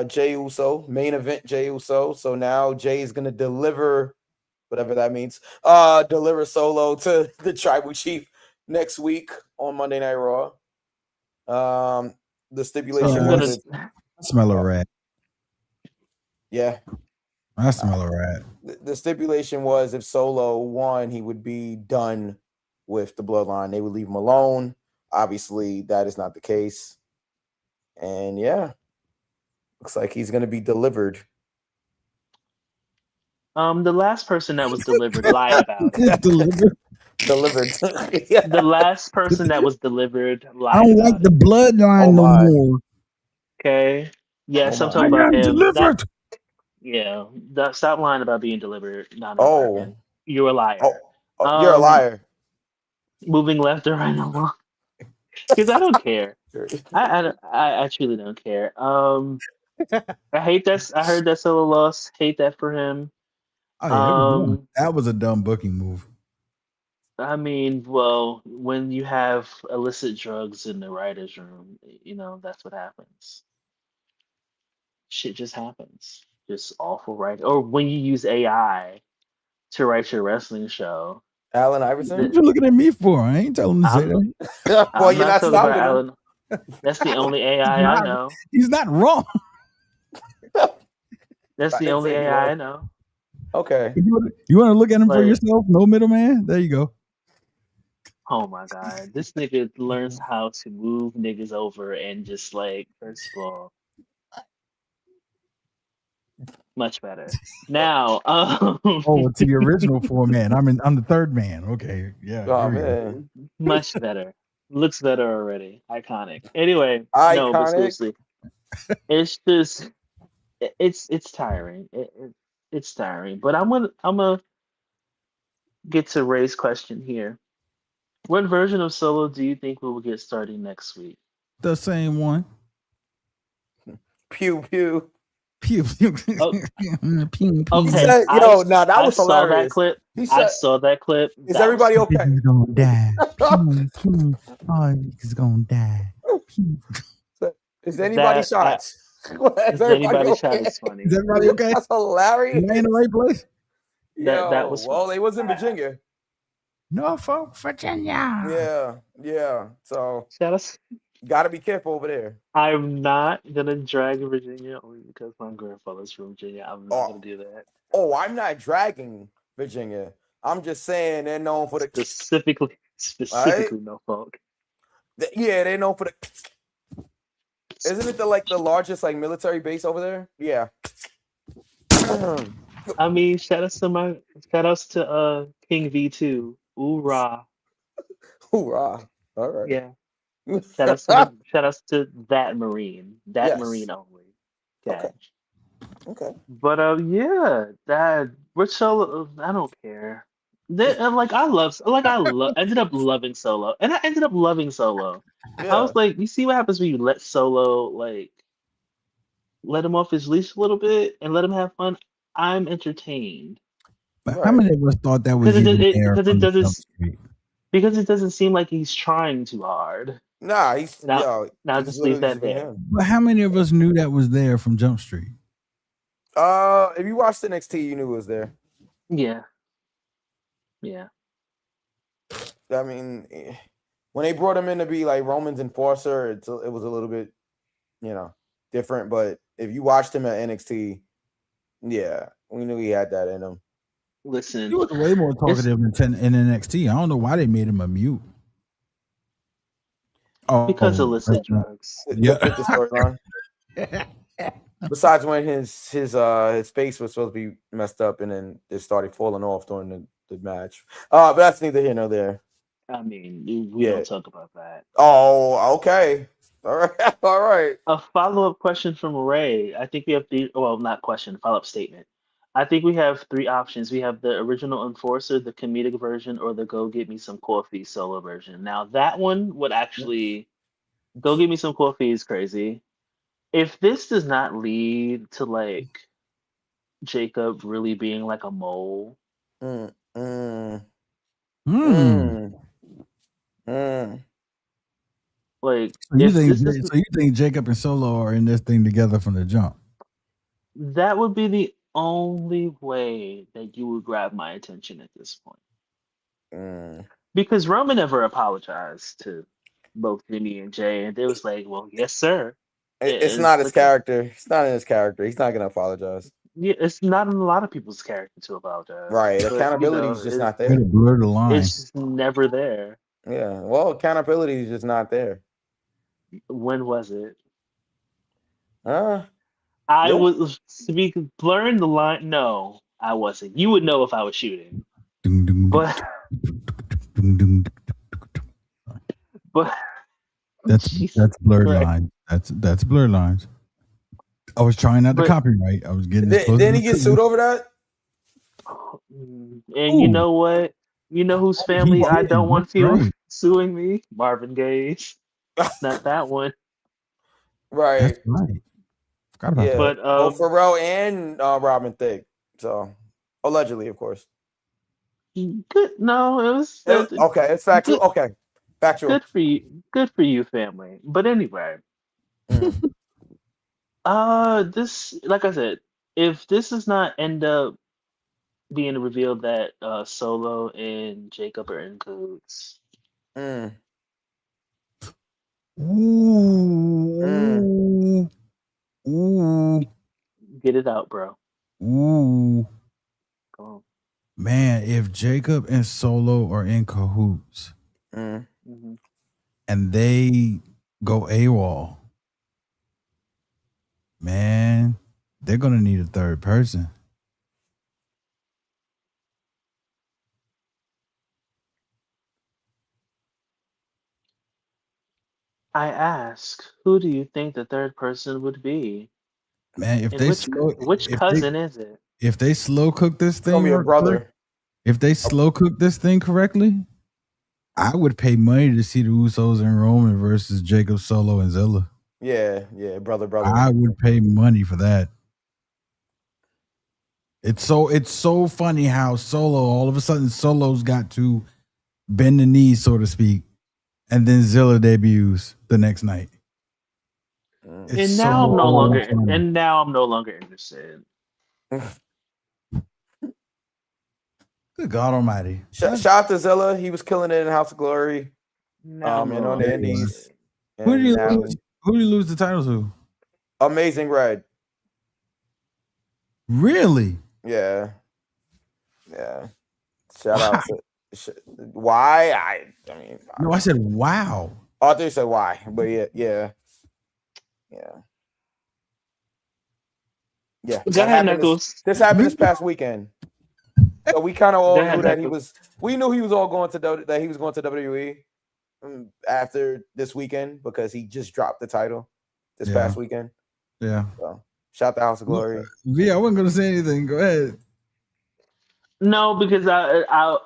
Jey Uso, main event Jey Uso. So now Jay is gonna deliver, whatever that means, deliver Solo to the Tribal Chief next week on Monday Night Raw. The stipulation was I smell a rat. Yeah. I smell a rat. The stipulation was if Solo won, he would be done with the bloodline. They would leave him alone. Obviously, that is not the case. And yeah, looks like he's going to be delivered. The last person that was delivered lied about it. Delivered. Yeah. The last person that was delivered lied. I don't like the bloodline no more. Okay. Yes, I'm talking about him. Delivered. Stop lying about being delivered. You're a liar. You're a liar. Moving left or right along. Because I don't care. I truly don't care. I hate that. I heard that Solo lost. Hate that for him. Oh, yeah, that was a dumb booking move. I mean, well, when you have illicit drugs in the writer's room, that's what happens. Shit just happens. Just awful writing. Or when you use AI to write your wrestling show. Allen Iverson? What you looking at me for? I ain't telling him to say that. Well, you're not stopping him. That's the only AI I know. He's not wrong. That's the only AI I know. Okay. You want to look at him for yourself? No middleman? There you go. Oh my God. This nigga learns how to move niggas over and just first of all, much better. Now, to the original 4-man. I'm the third man. Okay. Yeah. Oh, man. Much better. Looks better already. Iconic. Anyway, iconic. No, but seriously. It's just it's tiring. It's tiring. But I'm gonna get to Ray's question here. What version of Solo do you think we will get starting next week? The same one. Pew pew. Pew pew. Oh. Pew, pew. Okay. Said, that was hilarious. I saw that clip. Is everybody okay? He's gonna die. Pew, pew. Oh, he's gonna die. Is anybody shocked? Is everybody okay? chat is funny. Is everybody okay? That's hilarious. Am I in the right place? That was well, fun. they was in Virginia. Norfolk, Virginia. Yeah. So Shout out. gotta be careful over there. I'm not gonna drag Virginia only because my grandfather's from Virginia. I'm not gonna do that. Oh, I'm not dragging Virginia. I'm just saying they're known for the specifically right? Norfolk. Yeah, they're known for the. Isn't it the largest military base over there? Yeah. I mean, shout outs to King V2. Hoorah. Hoorah. All right. Yeah. Shout outs to that Marine. That Marine only. Okay. But yeah, that Rich Solo, I don't care. Ended up loving Solo. And I ended up loving Solo. Yeah. I was like, you see what happens when you let Solo let him off his leash a little bit and let him have fun. I'm entertained. But how many of us thought that was because it doesn't seem like he's trying too hard. Nah, he's now just leave that there. Him. But how many of us knew that was there from Jump Street? If you watched NXT, you knew it was there. Yeah. I mean, when they brought him in to be like Roman's enforcer, it was a little bit, different. But if you watched him at NXT, yeah, we knew he had that in him. Listen, he was way more talkative in NXT. I don't know why they made him a mute. Because illicit drugs. Yeah. The storyline. Besides when his face was supposed to be messed up and then it started falling off during the match. But that's neither here nor there. I mean, we don't talk about that. Oh, okay. All right. A follow-up question from Ray. I think we have not question, follow-up statement. I think we have three options. We have the original Enforcer, the comedic version, or the Go Get Me Some Coffee solo version. Now, that one would actually... Go Get Me Some Coffee is crazy. If this does not lead to, Jacob really being like a mole... So you think Jacob and Solo are in this thing together from the jump? That would be the only way that you would grab my attention at this point. Because Roman never apologized to both Jimmy and Jay, and they was like, "Well, yes, sir." It's not his character. It's not in his character. He's not gonna apologize. Yeah, it's not in a lot of people's character to apologize. Right, accountability is just not there. Blur the line. It's just never there. Yeah, well, accountability is just not there. When was it? I was blurring the line. No, I wasn't. You would know if I was shooting. But that's blurred lines. That's blurred lines. I was trying not to copyright. I was getting. Didn't he get sued over that? And you know what? You know whose family I don't want suing me? Marvin Gaye's. Not that one. Right. That's right. Forgot about that. But Pharrell and Robin Thicke. So allegedly, of course. Good. No, it was okay. It's factual. Good, okay, factual. Good for you. Good for you, family. But anyway, this, like I said, if this does not end up being revealed that Solo and Jacob are in cahoots. Ooh. Get it out, bro. Ooh. Go on. Man, if Jacob and Solo are in cahoots and they go AWOL, man, they're going to need a third person. I ask, who do you think the third person would be? Man, if which cousin is it? If they slow cook this thing, your brother. If they slow cook this thing correctly, I would pay money to see the Usos and Roman versus Jacob, Solo, and Zilla. Yeah, brother. I would pay money for that. It's so funny how Solo, all of a sudden, Solo's got to bend the knees, so to speak, and then Zilla debuts the next night. And now I'm no longer interested. Good God Almighty! Shout out to Zilla. He was killing it in House of Glory. Now I'm and no on the longer Indies. interested. Who did you lose the title to? Amazing Red. Really? Yeah. Shout out to why? I mean, no, I said wow. Oh, I thought you said why, but yeah. This happened this past weekend. So we kind of all knew that we knew he was all going to that he was going to WWE after this weekend because he just dropped the title this past weekend. Yeah. So shout out to House of Glory. Yeah, I wasn't gonna say anything. Go ahead. No, because I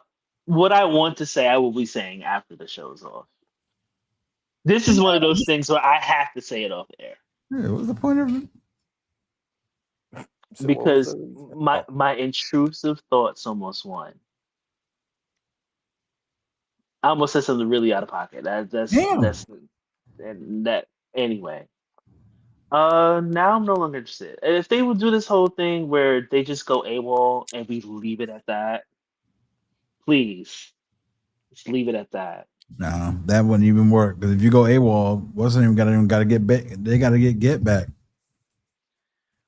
what I want to say I will be saying after the show's off. This is one of those things where I have to say it off air. Yeah, what's the point of it? Because my intrusive thoughts almost won. I almost said something really out of pocket. That's anyway. Now I'm no longer interested. If they would do this whole thing where they just go AWOL and we leave it at that, please, just leave it at that. No, that wouldn't even work. Because if you go AWOL, what's even got to get back? They got to get back.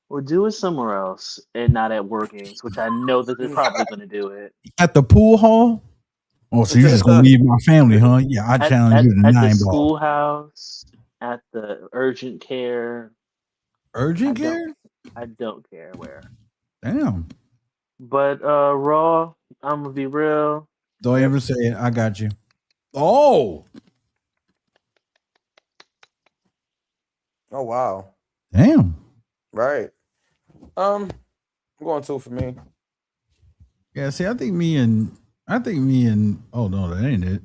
Or do it somewhere else and not at War Games, which I know that they're probably going to do it. At the pool hall? Oh, so you're just going to leave my family, huh? Yeah, I challenge you to 9 ball. At the schoolhouse, at the urgent care. Urgent care? I don't care where. Damn. But Raw, I'm going to be real. Don't ever say it. I got you. Oh, wow. Damn. Right. I'm going 2 for me. Yeah, see, I think me and oh no, that ain't it.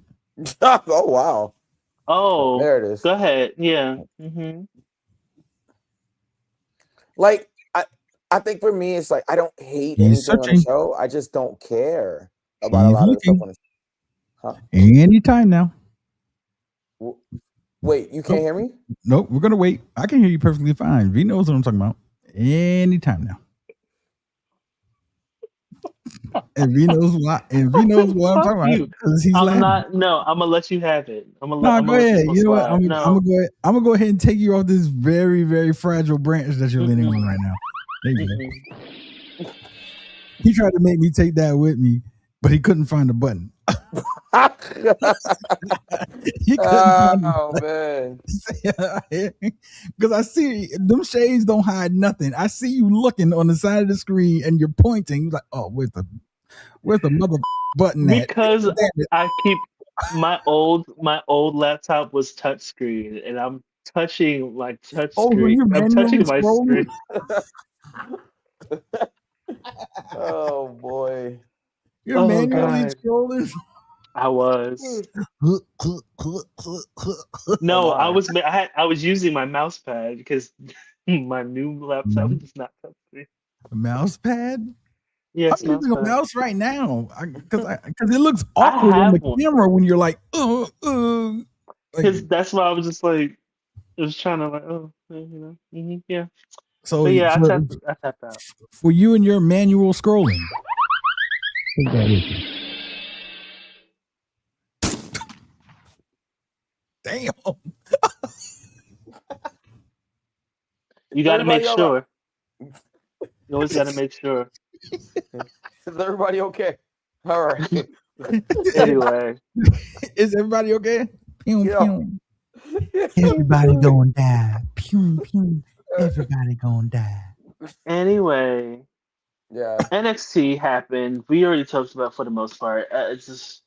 Oh wow. Oh, there it is. Go ahead. Yeah. Mm-hmm. Like I think for me it's like I don't hate anything on the show. I just don't care about a lot of the stuff on the show. Huh? Anytime now. Wait, you can't hear me? Nope, we're gonna wait. I can hear you perfectly fine. V knows what I'm talking about. Anytime now. And V knows why. And V knows what I'm talking about. Because he's laughing. I'm gonna let you have it. Go ahead. You know what? I'm gonna go ahead and take you off this very, very fragile branch that you're leaning on right now. There you go. He tried to make me take that with me, but he couldn't find the button. He couldn't man. Because I see them shades don't hide nothing. I see you looking on the side of the screen and you're pointing. You're like, oh, where's the mother button at? Because I keep my old laptop was touchscreen and I'm touching my touchscreen. I'm touching my screen. Oh boy. You're manually scrolling. I was. No, I was using my mouse pad because my new laptop is not touchscreen. A mouse pad? Yes, I'm using a mouse right now because it looks awkward on the camera when you're like, Because that's why I was just like, I was trying to like, yeah. So but yeah, I tapped out. For you and your manual scrolling. Take that with you. Damn. You got to make sure. You always got to make sure. Is everybody okay? All right. Anyway. Is everybody okay? Pew, pew. Everybody gonna die. Pew, pew. Everybody gonna die. Anyway. Yeah. NXT happened. We already talked about for the most part. It's just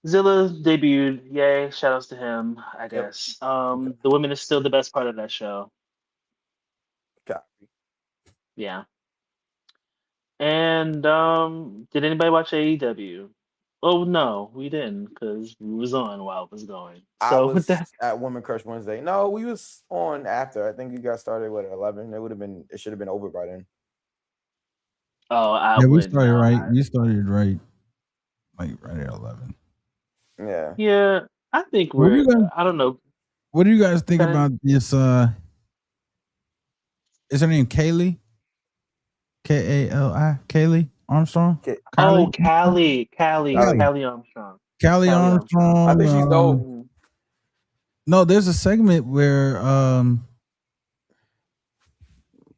Zilla debuted. Yay! Shout outs to him. I guess. The women is still the best part of that show. Yeah. And did anybody watch AEW? Oh no, we didn't because we was on while it was going. So I was at Woman Crush Wednesday. No, we was on after. I think you got started at 11. It should have been over by then. Oh, we started right. We started right, like right at 11. Yeah. Yeah, I think I don't know. What do you guys think Okay. about this? Is her name Kaylee? Kali? Kaylee Armstrong? Okay. Oh, Callie Callie Armstrong. Callie Armstrong. I think she's dope. No, there's a segment where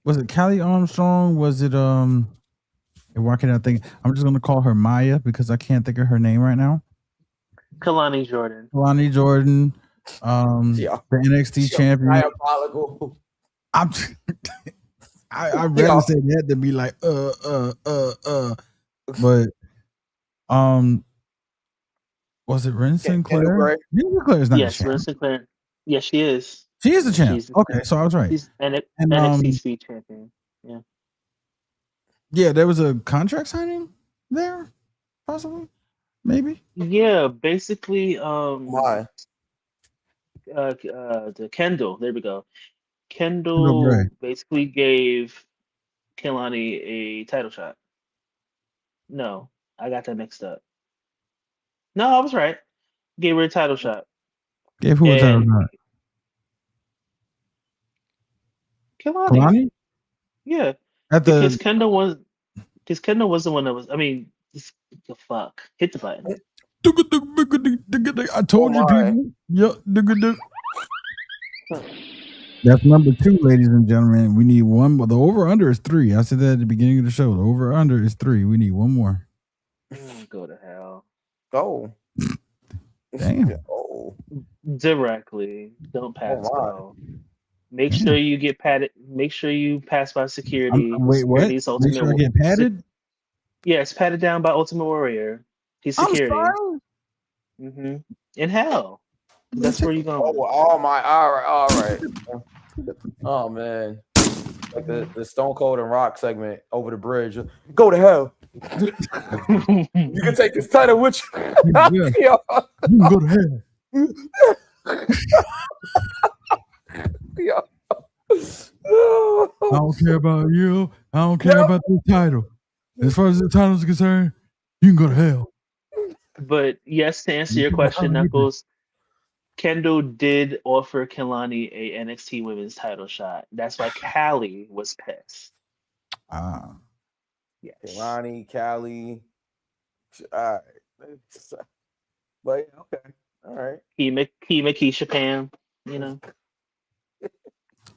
was it Callie Armstrong? Was it why can't I think? I'm just gonna call her Maya because I can't think of her name right now. Kalani Jordan. Kalani Jordan, the NXT champion. Diabolical. I'd rather say that than be like but was it Ren Sinclair? Ren Sinclair is not yes, Ren Sinclair. Yes, she is. She is the champ. Okay, so I was right. She's NXT Speed champion. Yeah. Yeah, there was a contract signing there, possibly, maybe. Yeah, basically, Why? The Kendall. There we go. Kendall basically gave Kelani a title shot. No, I got that mixed up. No, I was right. Gave her a title shot. Gave who a title shot? Kelani. Yeah. Because Kendall was the one that was. I mean, the fuck. Hit the button. I told you, people. Yep. That's number 2, ladies and gentlemen. We need one more. The over-under is 3. I said that at the beginning of the show. The over-under is 3. We need one more. Go to hell. Go. Damn. Oh. Directly. Don't pass go. Make sure you get patted. Make sure you pass by security. Wait, what? Make sure I get patted? Yes, patted down by Ultimate Warrior. He's security. Mm-hmm. In hell. That's where you going. Oh my! All right. Oh man, like the Stone Cold and Rock segment over the bridge. Go to hell. You can take this title with you. You can go to hell. I don't care about you. I don't care about the title. As far as the title is concerned, you can go to hell. But yes, to answer your question, Knuckles, Kendall did offer Kelani a NXT Women's title shot. That's why Callie was pissed. Yes. Kelani, Callie. All right. But okay. All right. Kima, Keisha, Pam, you know.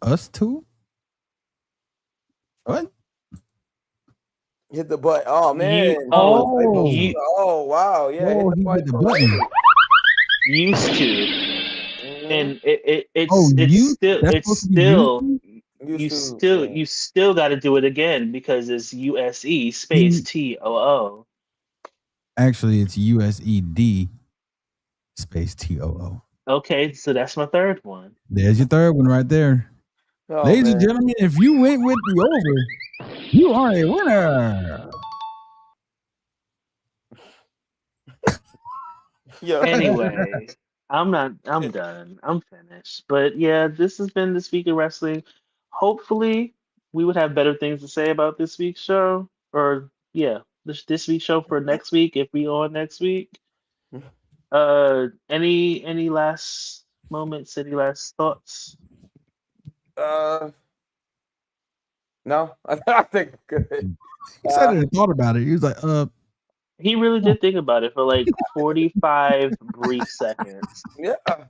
Us too? What? Hit the button. Oh man. Wow. Yeah. Oh, hit the button. Used to. And you still got to do it again because it's USE space TOO. Actually, it's USED space TOO. Okay, so that's my third one. There's your third one right there. Ladies and gentlemen, if you went with the over, you are a winner. Anyway, I'm done. I'm finished. But yeah, this has been This Week in Wrestling. Hopefully, we would have better things to say about this week's show. Or yeah, this week's show for next week if we on next week. Any last moments? Any last thoughts? No, I think I'm good. He said he thought about it. He was like, He really did think about it for like 45 brief seconds. Yeah. I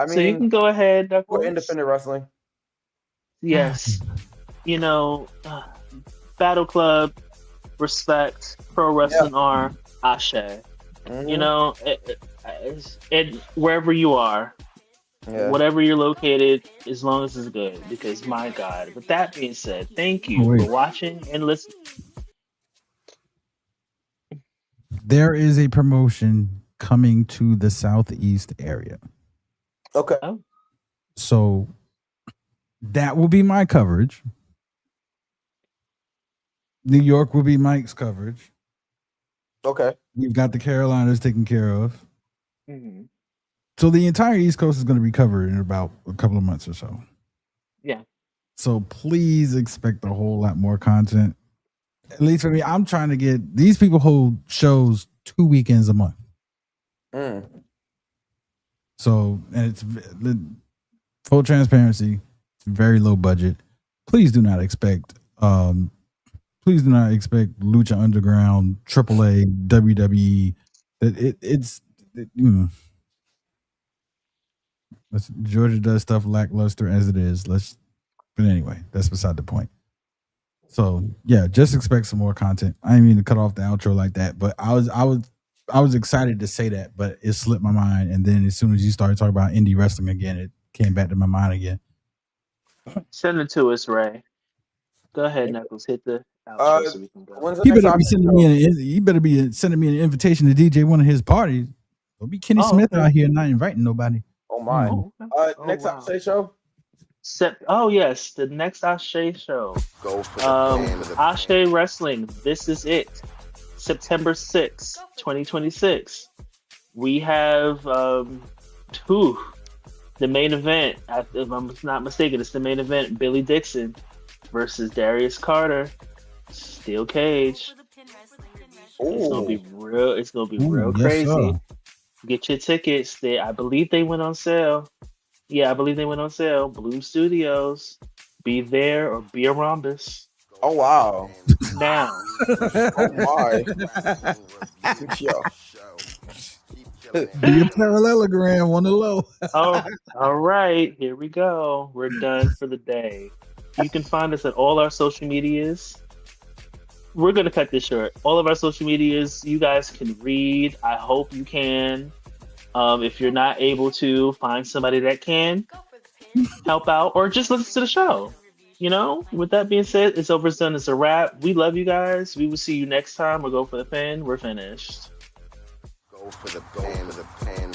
mean, so you can go ahead. We're independent wrestling. Yes. You know, Battle Club, respect, pro wrestling are Ashe. Mm-hmm. You know, it wherever you are, whatever you're located, as long as it's good. Because my God. With that being said, thank you for watching and listening. There is a promotion coming to the Southeast area. Okay. So that will be my coverage. New York will be Mike's coverage. Okay. We've got the Carolinas taken care of. Mm-hmm. So the entire East Coast is going to be covered in about a couple of months or so. Yeah. So please expect a whole lot more content. At least for me, I'm trying to get these people hold shows 2 weekends a month. So, and full transparency, very low budget. Please do not expect Lucha Underground, AAA, WWE. Georgia does stuff lackluster as it is. But anyway, that's beside the point. So yeah, just expect some more content. I didn't mean to cut off the outro like that, but I was excited to say that, but it slipped my mind. And then as soon as you started talking about indie wrestling again, it came back to my mind again. Send it to us, Ray. Go ahead, Knuckles. Hit the outro so we can go. He better be sending me an invitation to DJ one of his parties. Don't be Kenny Smith out here not inviting nobody. Oh my! Next Ashe show. Yes, the next Ashe show. Go for the Ashe Wrestling. This is it. September 6th, 2026. We have the main event. If I'm not mistaken, it's the main event. Billy Dixon versus Darius Carter. Steel cage. It's gonna be real. It's gonna be real crazy. Sir. Get your tickets. I believe they went on sale. Yeah, I believe they went on sale. Bloom Studios. Be there or be a rhombus. Oh wow! Now. Oh my! Be a parallelogram on the low. Oh, all right. Here we go. We're done for the day. You can find us at all our social medias. We're going to cut this short. All of our social medias, you guys can read. I hope you can. If you're not able to, find somebody that can help out or just listen to the show. You know, with that being said, it's over, it's done, it's a wrap. We love you guys. We will see you next time. We'll go for the pin. We're finished. Go for the pen.